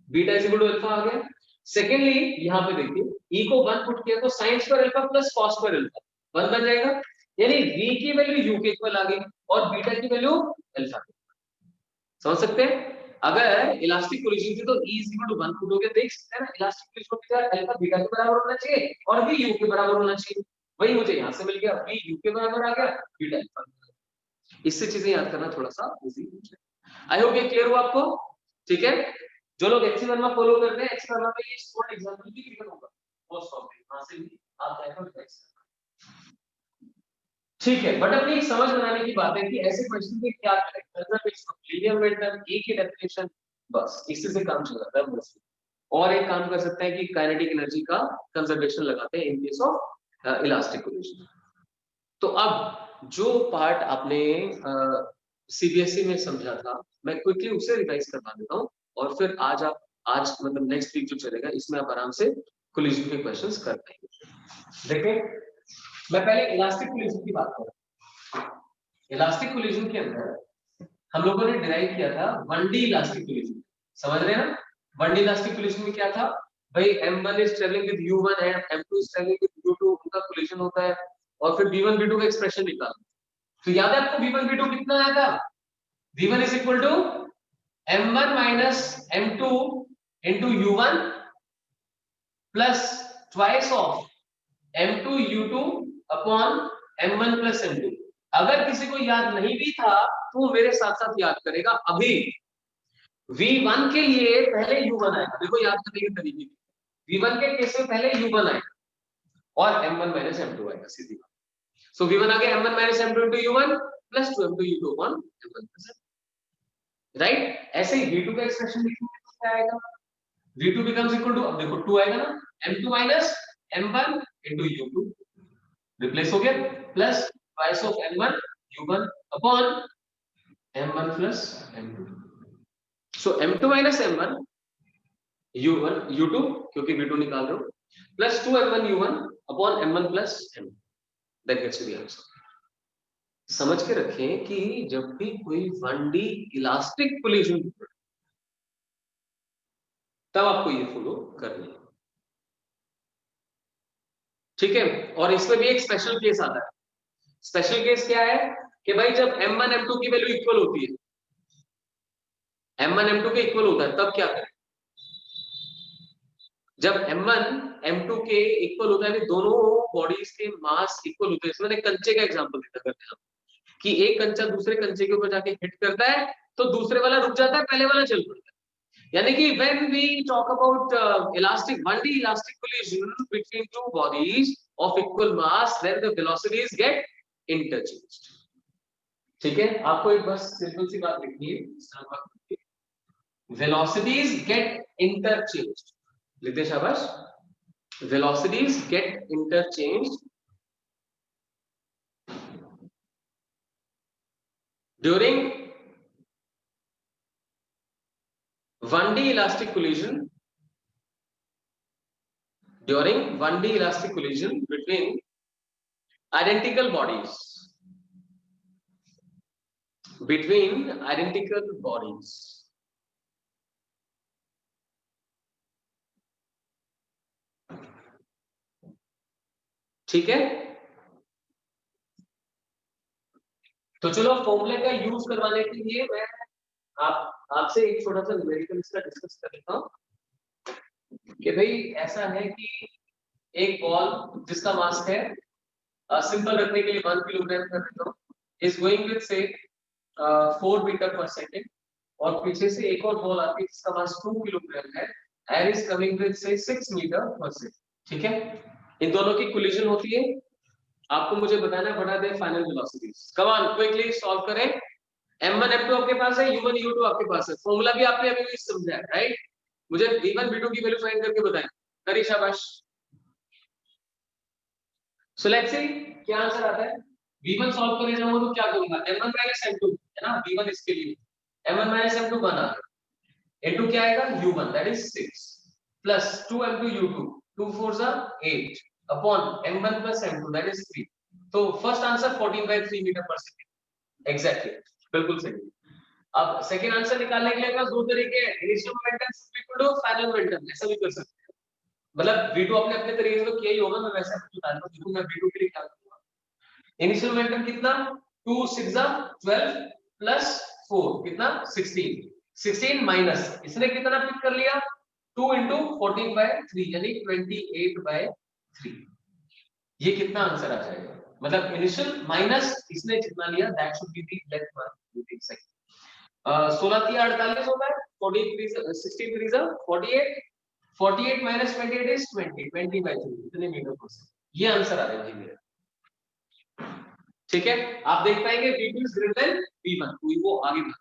beta is equal to alpha आ गया। सेकेंडली यहाँ पे देखिए e को 1 पुट किया तो sin square alpha plus cos square alpha 1 बन जाएगा, यानी v की वैल्यू u के इक्वल आ गई और बीटा की वैल्यू अल्फा। समझ सकते हैं, अगर इलास्टिक कोलिजन थी तो e is equal to 1 put हो गया, देख सकते हैं ना इलास्टिक कोलिजन में अल्फा बीटा के बराबर होना चाहिए और v u के बराबर होना चाहिए, वही मुझे यहाँ से मिल गया, v u के बराबर आ गया, बीटा अल्फा। इससे चीजें याद करना थोड़ा सा इजी हो जाए। आई होप ये क्लियर हुआ आपको। ठीक है, जो लोग एक्सी वर्मा फॉलो कर रहे हैं, एक्सी वर्मा में ये स्पोर्ट एग्जांपल भी क्लियर होगा, मोस्ट ऑफ इट वहां से भी आप जाकर रिवाइज करना। ठीक है, बट अपनी एक समझ बनाने की बात है कि ऐसे क्वेश्चन में क्या करें, कंजर्वेशन ऑफ लीनियर मोमेंटम, ए की डेफिनेशन, बस इसी से काम चल जाता है बस। और एक काम कर सकते हैं कि काइनेटिक एनर्जी का कंजर्वेशन लगाते हैं in case of elastic collision. तो अब जो पार्ट आपने सीबीएसई में समझा था, मैं क्विकली उसे रिवाइज करवा देता हूँ, और फिर आज मतलब नेक्स्ट वीक जो चलेगा इसमें आप आराम से कोलिजन के क्वेश्चंस कर पाएंगे। देखिए, मैं पहले इलास्टिक कोलिजन की बात कर रहा हूँ। इलास्टिक कोलिजन के अंदर हम लोगों ने डिराइव किया था 1D इलास्टिक कोलिजन, समझ रहे हैं ना। 1D इलास्टिक कोलिजन में क्या था भाई, m1 is travelling with u1 and m2 is travelling with u2, उनका कोलिजन होता है, और फिर v1 v2 का एक्सप्रेशन निकालना। तो याद है आपको v1 v2 कितना आया था, v1 is equal to m1 minus m2 into u1 plus twice of m2 u2 upon m1 plus m2। अगर किसी को याद नहीं भी था तो मेरे साथ साथ याद करेगा। अभी v1 के लिए पहले u1 आएगा, देखो याद करने के तरीके, v1 के केस में पहले u1 आएगा और m1 माइनस m2 आएगा, सीधी बात। सो v1 आ गया m1 minus m2 into u1 plus 2m2 u2 upon m1 plus m2, right. ऐसे ही v2 का एक्सप्रेशन लिखेंगे तो क्या आएगा, v2 becomes equal to, अब देखो 2 आएगा ना, m2 minus m1 into u2, replace हो गया। Plus twice of m1 u1 upon m1 plus m2. So m2 minus m1 u1 u2 क्योंकि v2 निकाल रहे हो plus 2 m1 u1 upon m1 plus m2. That gets the answer. समझ के रखें कि जब भी कोई 1D इलास्टिक कोलिजन तब आपको ये फॉलो करनी है. ठीक है. और इसमें भी एक स्पेशल केस आता है. स्पेशल केस क्या है कि भाई जब m1 m2 की वैल्यू इक्वल होती है, m1 m2 के इक्वल होता है, तब क्या करें? जब m1 m2 के इक्वल होता है, दोनों बॉडीज के मास इक्वल होते हैं. इसमें एक कंचे का एग्जांपल देता करते हैं कि एक कंचा दूसरे कंचे के ऊपर जाके हिट करता है तो दूसरे वाला रुक जाता है, पहले वाला चल पड़ता है. यानी कि when we talk about elastic 1D elastic collision between two bodies of equal mass, then the velocities get interchanged. ठीक है. आपको एक बस सिंपल सी बात लिखनी है, velocities get interchanged. लिखते शाबाश. velocities get interchanged during 1D elastic collision between identical bodies. ठीक है. तो चलो फॉर्मूले का यूज करवाने के लिए मैं आपसे एक छोटा सा न्यूमेरिकल इसका डिस्कस कर लेता हूं कि भाई ऐसा है कि एक बॉल जिसका मास है, सिंपल रखने के लिए 1 किलोग्राम कर देता हूं, इज गोइंग विद से 4 मीटर पर सेकंड, और पीछे से एक और बॉल आती है जिसका मास 2 किलोग्राम है एंड इज कमिंग विद से 6 मीटर पर सेकंड. ठीक है. इन दोनों की कोलिजन होती है. आपको मुझे बताना बता दें final velocities. Come on quickly solve करें. m1 m2 आपके पास है, u1 u2 आपके पास है. फॉर्मूला भी आपने अभी भी समझा है, राइट? मुझे v1 v2 की वैल्यू फाइंड करके बताएं. करिए शाबाश. सो लेट्स सी क्या आंसर आता है. v1 सॉल्व करने जाऊंगा तो क्या करूंगा, m1 m2 है ना. v1 इसके लिए m1 m2 बना into क्या आएगा u1 that is 6 plus 2 m2 u2 2 4 8 upon m1 plus m2 that is 3. तो फर्स्ट आंसर 14/3 मीटर पर सेकंड. एग्जैक्टली, बिल्कुल सही. अब सेकंड आंसर निकालने के लिए का दो तरीके हैं. Initial momentum equal to final momentum, ऐसा भी कर सकते हैं. मतलब v2 आपने अपने तरीके से किया ही होगा, मैं वैसे बता रहा हूं. मैं v2 के लिए क्या करूंगा, इनिशियल मोमेंटम कितना 2 6 12 प्लस 4 कितना 16 माइनस इसने कितना पिक कर लिया 2 into 14/3 यानी 28/3. ये कितना आंसर आ जाएगा, मतलब इनिशियल माइनस इसने जितना लिया that should be the length one. 16 3 48 होता है. 43 16 3 48 48 minus 28 is 20/3 इतने मीटर पर सेकंड. ये आंसर आ रहा है मेरा. ठीक है. आप देख पाएंगे v2 is greater than v1, तो वो आगे बढ़.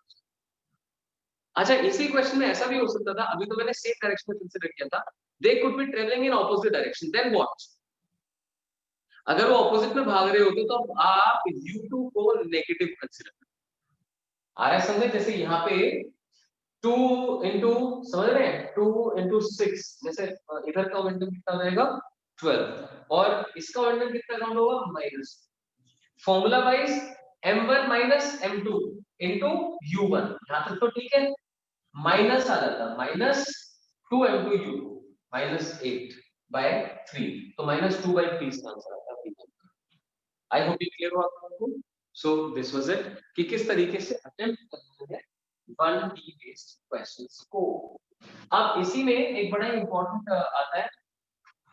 अच्छा, इसी क्वेश्चन में ऐसा भी हो सकता था, अभी तो मैंने सेम डायरेक्शन में कंसीडर किया था, they could be travelling in opposite direction. Then what, अगर वो ऑपोजिट में भाग रहे होते तो आप u2 को नेगेटिव कंसीडर करें. आ रहा है समझे. जैसे यहाँ पे 2 into समझ रहे हैं 2 into 6, जैसे इधर का मोमेंटम कितना हो जाएगा 12 और इसका मोमेंटम कितना काउंट होगा minus. Formula wise m1 minus m2 into u1, यहाँ तक तो ठीक है. माइनस आ जाता माइनस 2 m2 u2 माइनस 8/3, तो माइनस 2/3 इसका आंसर आता है. आई होप ये क्लियर हुआ आपको. सो दिस वाज इट कि किस तरीके से अटेम्प्ट करना है 1D बेस्ड क्वेश्चंस को. अब इसी में एक बड़ा इंपॉर्टेंट आता है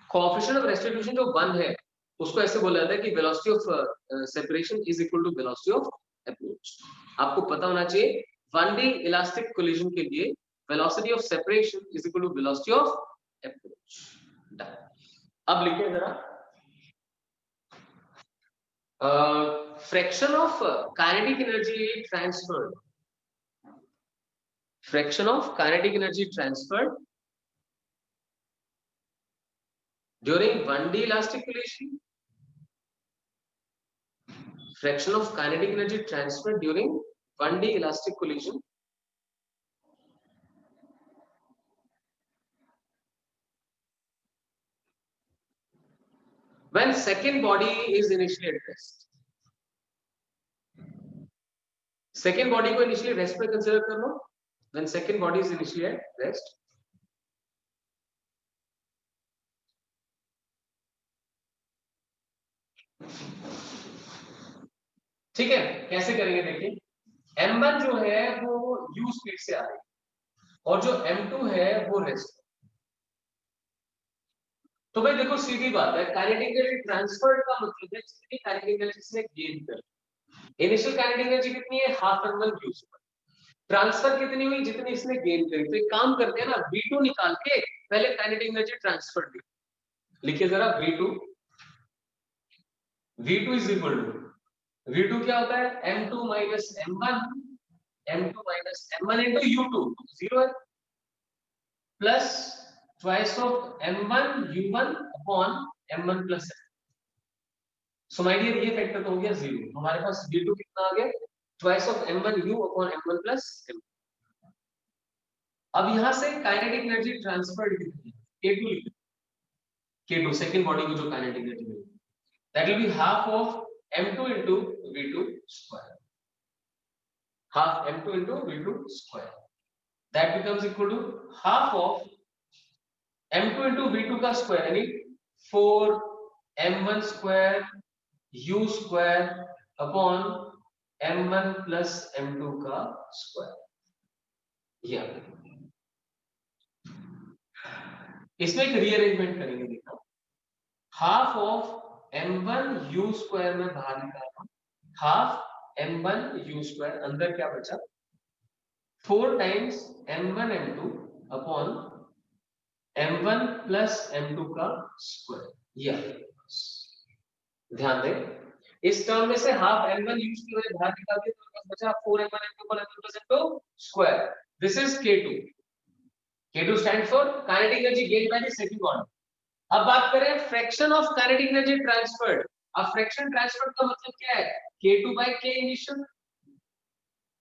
कोएफिशिएंट ऑफ रेस्टिट्यूशन जो 1 है, उसको ऐसे बोला जाता है कि velocity of separation is equal to velocity of approach. आपको पता होना चाहिए 1D इलास्टिक कोलिजन के लिए velocity of separation is equal to velocity of approach. अब लिखिए जरा fraction of kinetic energy transferred. Fraction of kinetic energy transferred during 1D elastic collision fraction of kinetic energy transfer during 1D elastic collision. When second body is initially at rest. Second body को initially rest पे consider कर लो. When second body is initially at rest. ठीक है, कैसे करेंगे देखिए. m1 जो है वो u स्पीड से आ रही है और जो m2 है वो रेस्ट. तो भाई देखो सीधी बात है, काइनेटिक एनर्जी ट्रांसफर का मतलब है जितनी काइनेटिक एनर्जी से गेन कर. इनिशियल काइनेटिक एनर्जी कितनी है, half m1 u square. Transfer कितनी हुई, जितनी इसने गेन करी. तो एक काम करते हैं ना, v2 निकाल के पहले काइनेटिक एनर्जी ट्रांसफर लिखिए जरा. v2 is equal to, v2 क्या होता है, m2 minus m1, m2 minus m1 into u2 0 है, plus twice of m1 u1 upon m1 plus m. So my dear ये फैक्टर तो हो गया 0. हमारे पास v2 कितना आ गया, twice of m1 u upon m1 plus m. अब यहां से काइनेटिक एनर्जी ट्रांसफर्ड कितनी है, k2 लिखो. k2 सेकंड बॉडी को जो काइनेटिक एनर्जी मिली, that will be half of m2 into v2 square. Half m2 into v2 square. That becomes equal to half of m2 into v2 का square, यानी 4 m1 square u square upon m1 plus m2 का square. ये इसमें एक rearrangement करेंगे. देखो half of m1 u square में बाहर निकाला, हाफ m1 u square, अंदर क्या बचा, 4 times m1 m2 upon m1 plus m2 का स्क्वायर. ये ध्यान दें, इस टर्म में से हाफ m1 u square बाहर निकाल दिया तो बचा 4 m1 m2 upon m1 plus m2 square. This is k2. k2 stands for kinetic energy gained by the second body. अब बात करें fraction of kinetic energy transferred. अब फ्रैक्शन ट्रांसफर्ड का मतलब क्या है, k2 by k इनिशियल,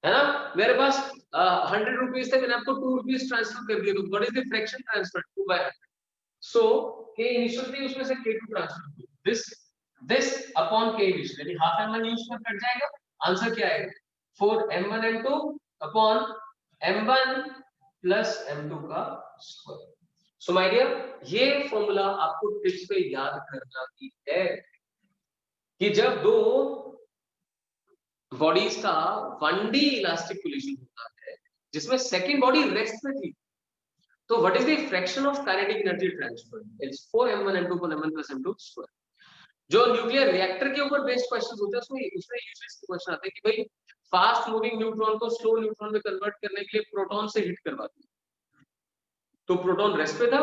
है ना. मेरे पास 100 रुपीस थे, मैंने आपको 2 रुपीस ट्रांसफर कर दिए, तो what is the fraction transferred, 2 by 100. So k initial थी, उसमें से k2 ट्रांसफर किया. दिस अपॉन k इनिशियल, यानी half m1 u square cut जाएगा. आंसर क्या आएगा, 4 m1 m2 upon m1 plus m2 का स्क्वायर. सो माय डियर, ये फॉर्मूला आपको टिप्स पे याद करना ही है कि जब दो बॉडीज का 1D इलास्टिक कोलिजन होता है जिसमें सेकंड बॉडी रेस्ट में थी, तो what is the fraction of kinetic energy transfer, it's 4m1 m2 upon m1 plus m2 square. जो न्यूक्लियर रिएक्टर के ऊपर बेस्ड क्वेश्चंस होते हैं उसमें यूजुअली क्वेश्चन आते हैं कि भाई फास्ट मूविंग न्यूट्रॉन को स्लो न्यूट्रॉन में कन्वर्ट करने के लिए प्रोटॉन से हिट करवाते हैं. तो प्रोटॉन रेस्ट पे था,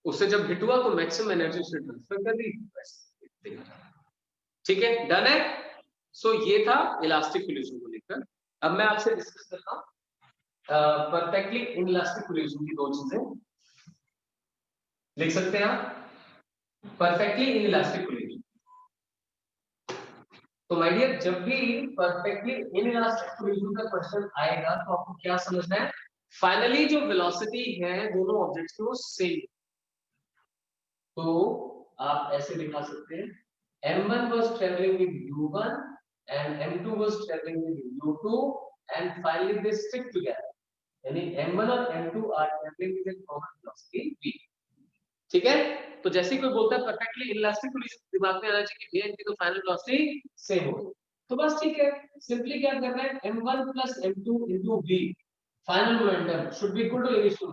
उससे जब हिट हुआ तो मैक्सिमम एनर्जी उसने ट्रांसफर कर दी. ठीक है, डन है. सो ये था इलास्टिक कोलिजन को लेकर. अब मैं आपसे डिस्कस करता हूं परफेक्टली इनइलास्टिक कोलिजन की दो चीजें. लिख सकते हैं आप, परफेक्टली इनइलास्टिक कोलिजन. तो माय डियर, जब भी परफेक्टली इनइलास्टिक कोलिजन का क्वेश्चन आएगा तो आपको क्या समझना है, फाइनली जो वेलोसिटी है दोनों ऑब्जेक्ट्स की वो सेम. तो आप ऐसे दिखा सकते हैं, m1 was traveling with u1 and m2 was traveling with u2 and finally they stick together, यानी m1 और m2 are traveling with a common velocity v. ठीक है, तो जैसे कोई बोलता है परफेक्टली इलास्टिक कोलिजन, दिमाग में आना चाहिए कि v इनकी तो फाइनल वेलोसिटी सेम हो, तो बस ठीक है. सिंपली क्या करना है, m1 plus m2 into v, final momentum should be equal to initial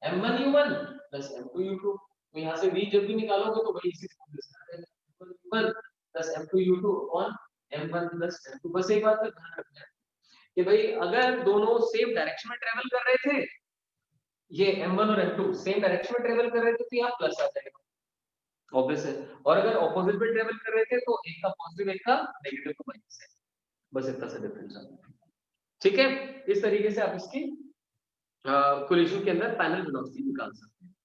m1 u1 plus m2 u2. तो यहाँ से v जब भी निकालोगे तो वही इसी m1 plus m2 u2 on m1 plus m2. बस एक बात का ध्यान रखना है कि भाई अगर दोनों सेम डायरेक्शन में ट्रेवल कर रहे थे, ये m1 और m2 सेम डायरेक्शन में ट्रेवल कर रहे थे तो यहाँ प्लस आ जाएगा, ऑब्वियस है. और अगर ऑपोजिट में ट्रेवल कर रहे थे तो एक का पॉजिटिव एक का नेगेटिव तो माइनस है, बस इतना सा डिफरेंस आता है. ठीक है, इस तरीके से आप इसकी कोलिजन के अंदर फाइनल वेलोसिटी निकाल सकते हैं.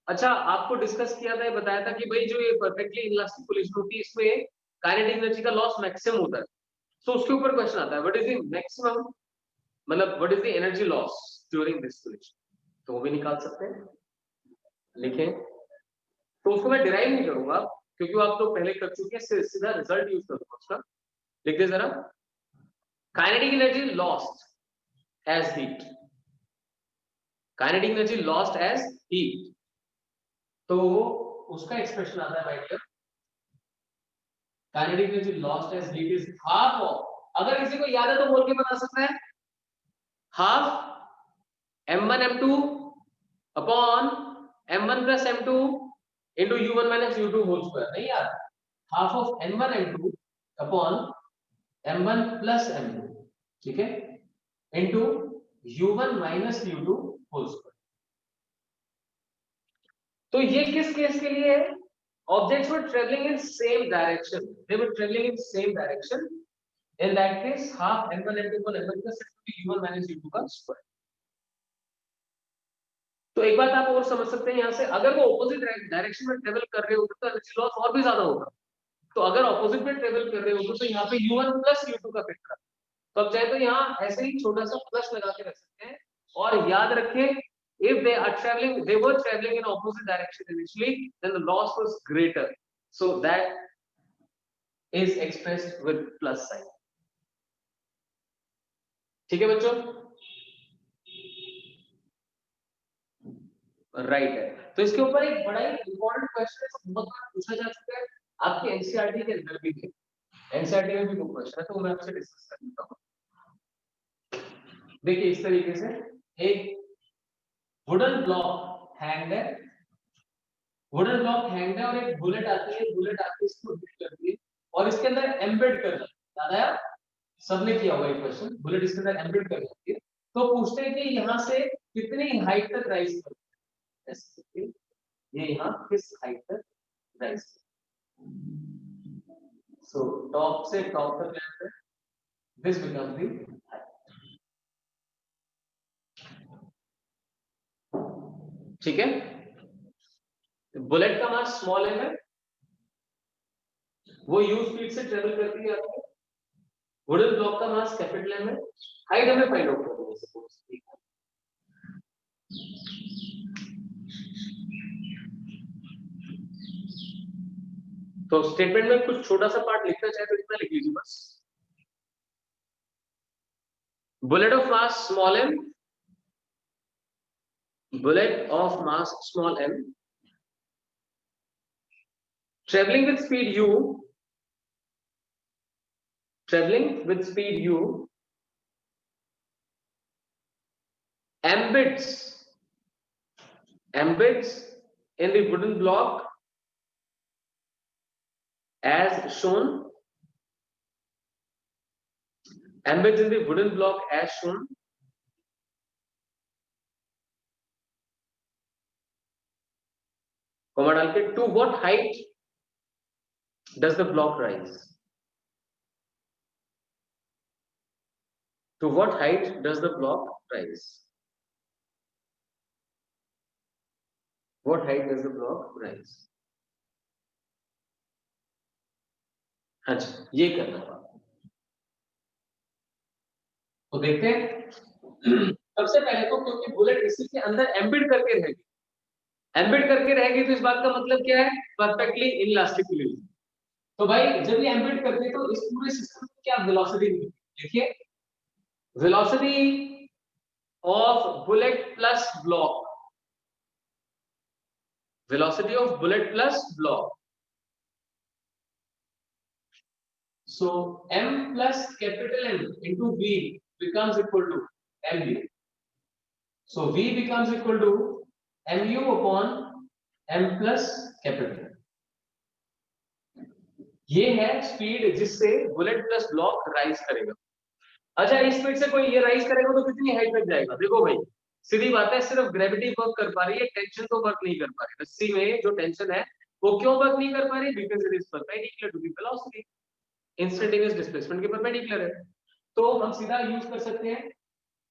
अच्छा, आपको डिस्कस किया था, बताया था कि भाई जो ये परफेक्टली इनइलास्टिक कोलिजन होती है इसमें काइनेटिक एनर्जी का लॉस मैक्सिमम होता है, तो उसके ऊपर क्वेश्चन आता है व्हाट इज द मैक्सिमम, मतलब what is the energy loss during this collision, तो वो भी निकाल सकते हैं, लिखें। तो उसको मैं डिराइव नहीं करूंगा क्योंकि वो आप लोग पहले कर चुके हैं, सीधा रिजल्ट यूज करूंगा उसका। लिख दे जरा, kinetic energy lost as heat, kinetic energy lost as heat, तो उसका एक्सप्रेशन आता है my dear, kinetic energy lost as heat is half of, अगर किसी को याद है तो बोल के बता सकता है, half m1 m2 upon m1 plus m2 into u1 minus u2 whole square, नहीं यार, half of m1 m2 upon m1 plus m2, ठीक है, into u1 minus u2 whole square। तो ये किस केस के लिए है? Objects were traveling in same direction, they were traveling in same direction, in that case half m1 m2 upon m1 plus m2 u1 minus u2 का square। तो एक बात आप और समझ सकते हैं यहाँ से, अगर वो ऑपोजिट डायरेक्शन में ट्रेवल कर रहे होते तो एनर्जी लॉस और भी ज्यादा होगा, तो अगर ऑपोजिट में ट्रेवल कर रहे होते तो यहाँ पे u1 प्लस u2 का फैक्टर, तो अब चाहे तो यहाँ ऐसे ही छोटा सा प्लस लगा के रख सकते हैं, और याद रखें if they were traveling in opposite direction initially, then the loss was greater, so that is expressed with plus sign। ठीक है बच्चों, राइट है। तो इसके ऊपर एक बड़ा ही इंपॉर्टेंट क्वेश्चन है, बहुत बार पूछा जा चुका है, आपके एनसीईआरटी के अंदर भी है, एनसीईआरटी में भी वो क्वेश्चन है, तो मैं आपसे डिस्कस कर लेता हूं। देखिए इस तरीके से एक वुडन ब्लॉक हैंग है, वुडन ब्लॉक हैंग है और एक बुलेट आती है, बुलेट आके इसको हिट करती है और इसके अंदर एम्बेड कर जाती है, याद आया, सबने किया हुआ एक क्वेश्चन, बुलेट इसके अंदर एम्बेड कर जाती है, तो पूछते हैं कि यहाँ से कितनी हाइट तक राइज करती है, ये यहाँ किस हाइट तक राइज, सो टॉप से टॉप तक लेते हैं, दिस बिकम्स द हाइट, ठीक है। बुलेट का मास स्मॉल है, वो यू स्पीड से ट्रेवल करती है आपको, वुडन ब्लॉक का मास कैपिटल एम है, हाइट हमें फाइंड आउट करनी है सपोज, ठीक है। तो स्टेटमेंट में कुछ छोटा सा पार्ट लिखना चाहे तो इतना लिख लीजिए बस, bullet of mass small m, bullet of mass small m traveling with speed u, traveling with speed u embeds in the wooden block as shown, embeds in the wooden block as shown, comma डाल के, to what height does the block rise, to what height does the block rise, what height does the block rise, अच्छा ये करना है। तो देखते हैं सबसे पहले तो, क्योंकि बुलेट इसी के अंदर एम्बेड करके रहेगी, एम्बेड करके रहेगी तो इस बात का मतलब क्या है, परफेक्टली इनइलास्टिक कोलिजन। तो भाई जब ये एम्बेड करते हैं तो इस पूरे सिस्टम को क्या वेलोसिटी मिलती है, देखिए velocity of bullet plus block, velocity of bullet plus block, so m plus capital M into v becomes equal to mv, so v becomes equal to mu upon m plus capital M। ये है speed जिससे bullet plus block rise करेगा। अच्छा इस speed से कोई ये rise करेगा तो कितनी हाइट तक जाएगा, देखो भाई सीधी बात है, सिर्फ ग्रेविटी वर्क कर पा रही है, टेंशन तो वर्क नहीं कर पा रही, रस्सी में जो टेंशन है वो क्यों वर्क नहीं कर पा रही, because it is perpendicular to the velocity, instantaneous displacement के परपेंडिकुलर है। तो हम सीधा यूज कर सकते हैं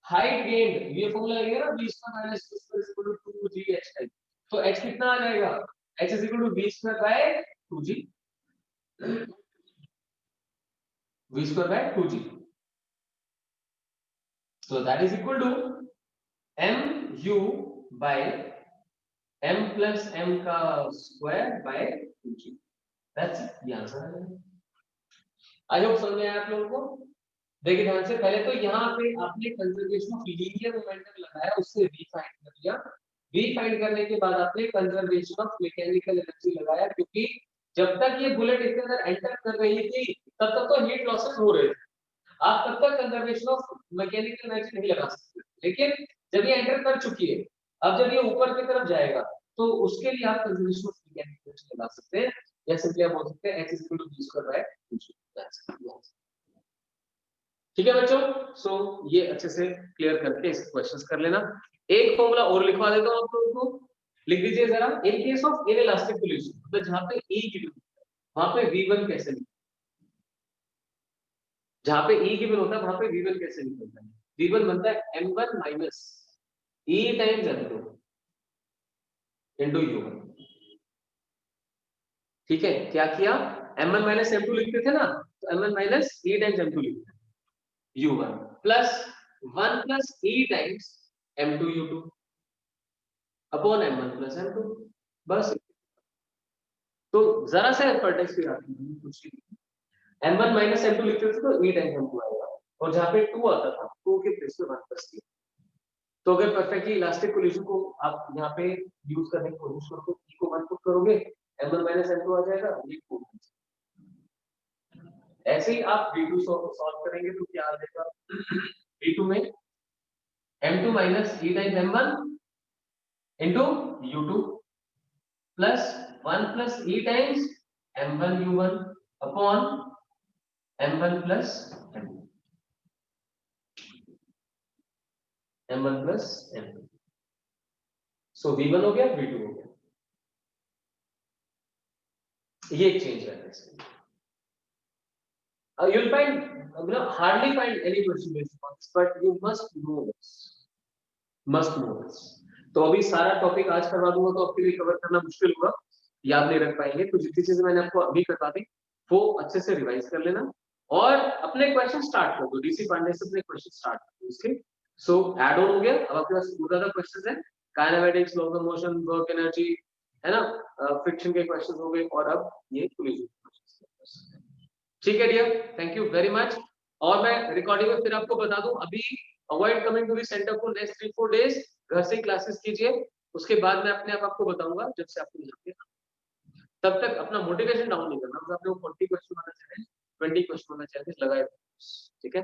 हाइट गेन्ड, ये फॉर्मूला लगेगा ना, v square minus u square equal to 2gh, तो h कितना आ जाएगा, h is equal to v square by 2g, v square by 2g. So that is equal to mu by m plus m का square by 2g. That's it. ये answer है. I hope समझ में आया आप लोगों को. देखिए ध्यान से, पहले तो यहाँ पे आपने कंजर्वेशन ऑफ लीनियर मोमेंटम लगाया, उससे v फाइंड कर लिया. v फाइंड करने के बाद आपने कंजर्वेशन ऑफ मैकेनिकल एनर्जी लगाया, क्योंकि जब तक ये बुलेट इसके अंदर एंटर कर रही थी तब तक तो हीट लॉसेस हो रहे थे. आप तब तक कंजर्वेशन ऑफ मैकेनिकल एनर्जी नहीं लगा सकते. लेकिन जब ये एंटर कर चुकी है, अब जब ये ऊपर की तरफ जाएगा तो उसके लिए आप कंजर्वेशन ऑफ मैकेनिकल एनर्जी लगा सकते हैं, या सिंपली आप बोल सकते हैं h = v²/2g. ठीक है बच्चों. सो ये अच्छे से क्लियर करके इस क्वेश्चंस कर लेना. एक फॉर्मूला और लिखवा देता हूं आप लोगों को. लिख दीजिए जरा. In case of inelastic solution, मतलब जहां पे E गिवन वहां पे V1 कैसे लिखें. जहां पे E गिवन होता है वहां पे V1 कैसे निकलता है. V1 बनता है m1 minus E times m2 into U1. ठीक है, क्या किया, m1 माइनस m2 लिखते थे ना, तो m1 minus E times m2 लिखते हैं. U1 plus 1 plus E times m2 U2 upon m1 plus m2. बस. तो जरा सा परटेक्स भी आती है कुछ. m1 माइनस m2 लिखते थे तो E टाइम्स m2 आएगा, और जहां पे 2 आता था 2 के प्लेस पे 1 प्लस E. तो अगर परफेक्टली इलास्टिक कोलिजन को आप यहाँ पे यूज करने की कोशिश करो तो E को 1 पुट करोगे, m1 माइनस m2 आ जाएगा, ये 4. ऐसे ही आप v2 सॉल्व करेंगे तो क्या आ जाएगा. v2 में m2 minus E times m1 into U2 plus 1 plus E times m1 U1 upon m1 plus m1 plus m2. सो v1 हो गया, v2 हो गया. ये चेंज रहता है इसमें. You'll find, hardly find any question based on this, but you must know this. Must know this. तो अभी सारा टॉपिक आज करवा दूंगा तो आपके लिए कवर करना मुश्किल होगा, याद नहीं रख पाएंगे. तो जितनी चीजें मैंने आपको अभी करवा दी वो अच्छे से रिवाइज कर लेना और अपने क्वेश्चन स्टार्ट कर दो. डीसी पांडे से अपने क्वेश्चन स्टार्ट कर दो इसके. सो ऐड ऑन हो गया. अब आपके पास बहुत ज्यादा क्वेश्चंस हैं. Kinematics, laws of motion, work energy, है ना, फ्रिक्शन के क्वेश्चंस हो गए, और अब ये कोलिजन. ठीक है dear, thank you very much. और मैं रिकॉर्डिंग में फिर आपको बता दूं, अभी avoid coming to the centre for next 3-4 days. घर से क्लासेस कीजिए, उसके बाद मैं अपने आप आपको बताऊंगा जब से आपको यहाँ पे. तब तक अपना मोटिवेशन डाउन नहीं करना. मतलब आप लोग 40 क्वेश्चन वाला चैलेंज, 20 क्वेश्चन वाला चैलेंज लगाए. ठीक है.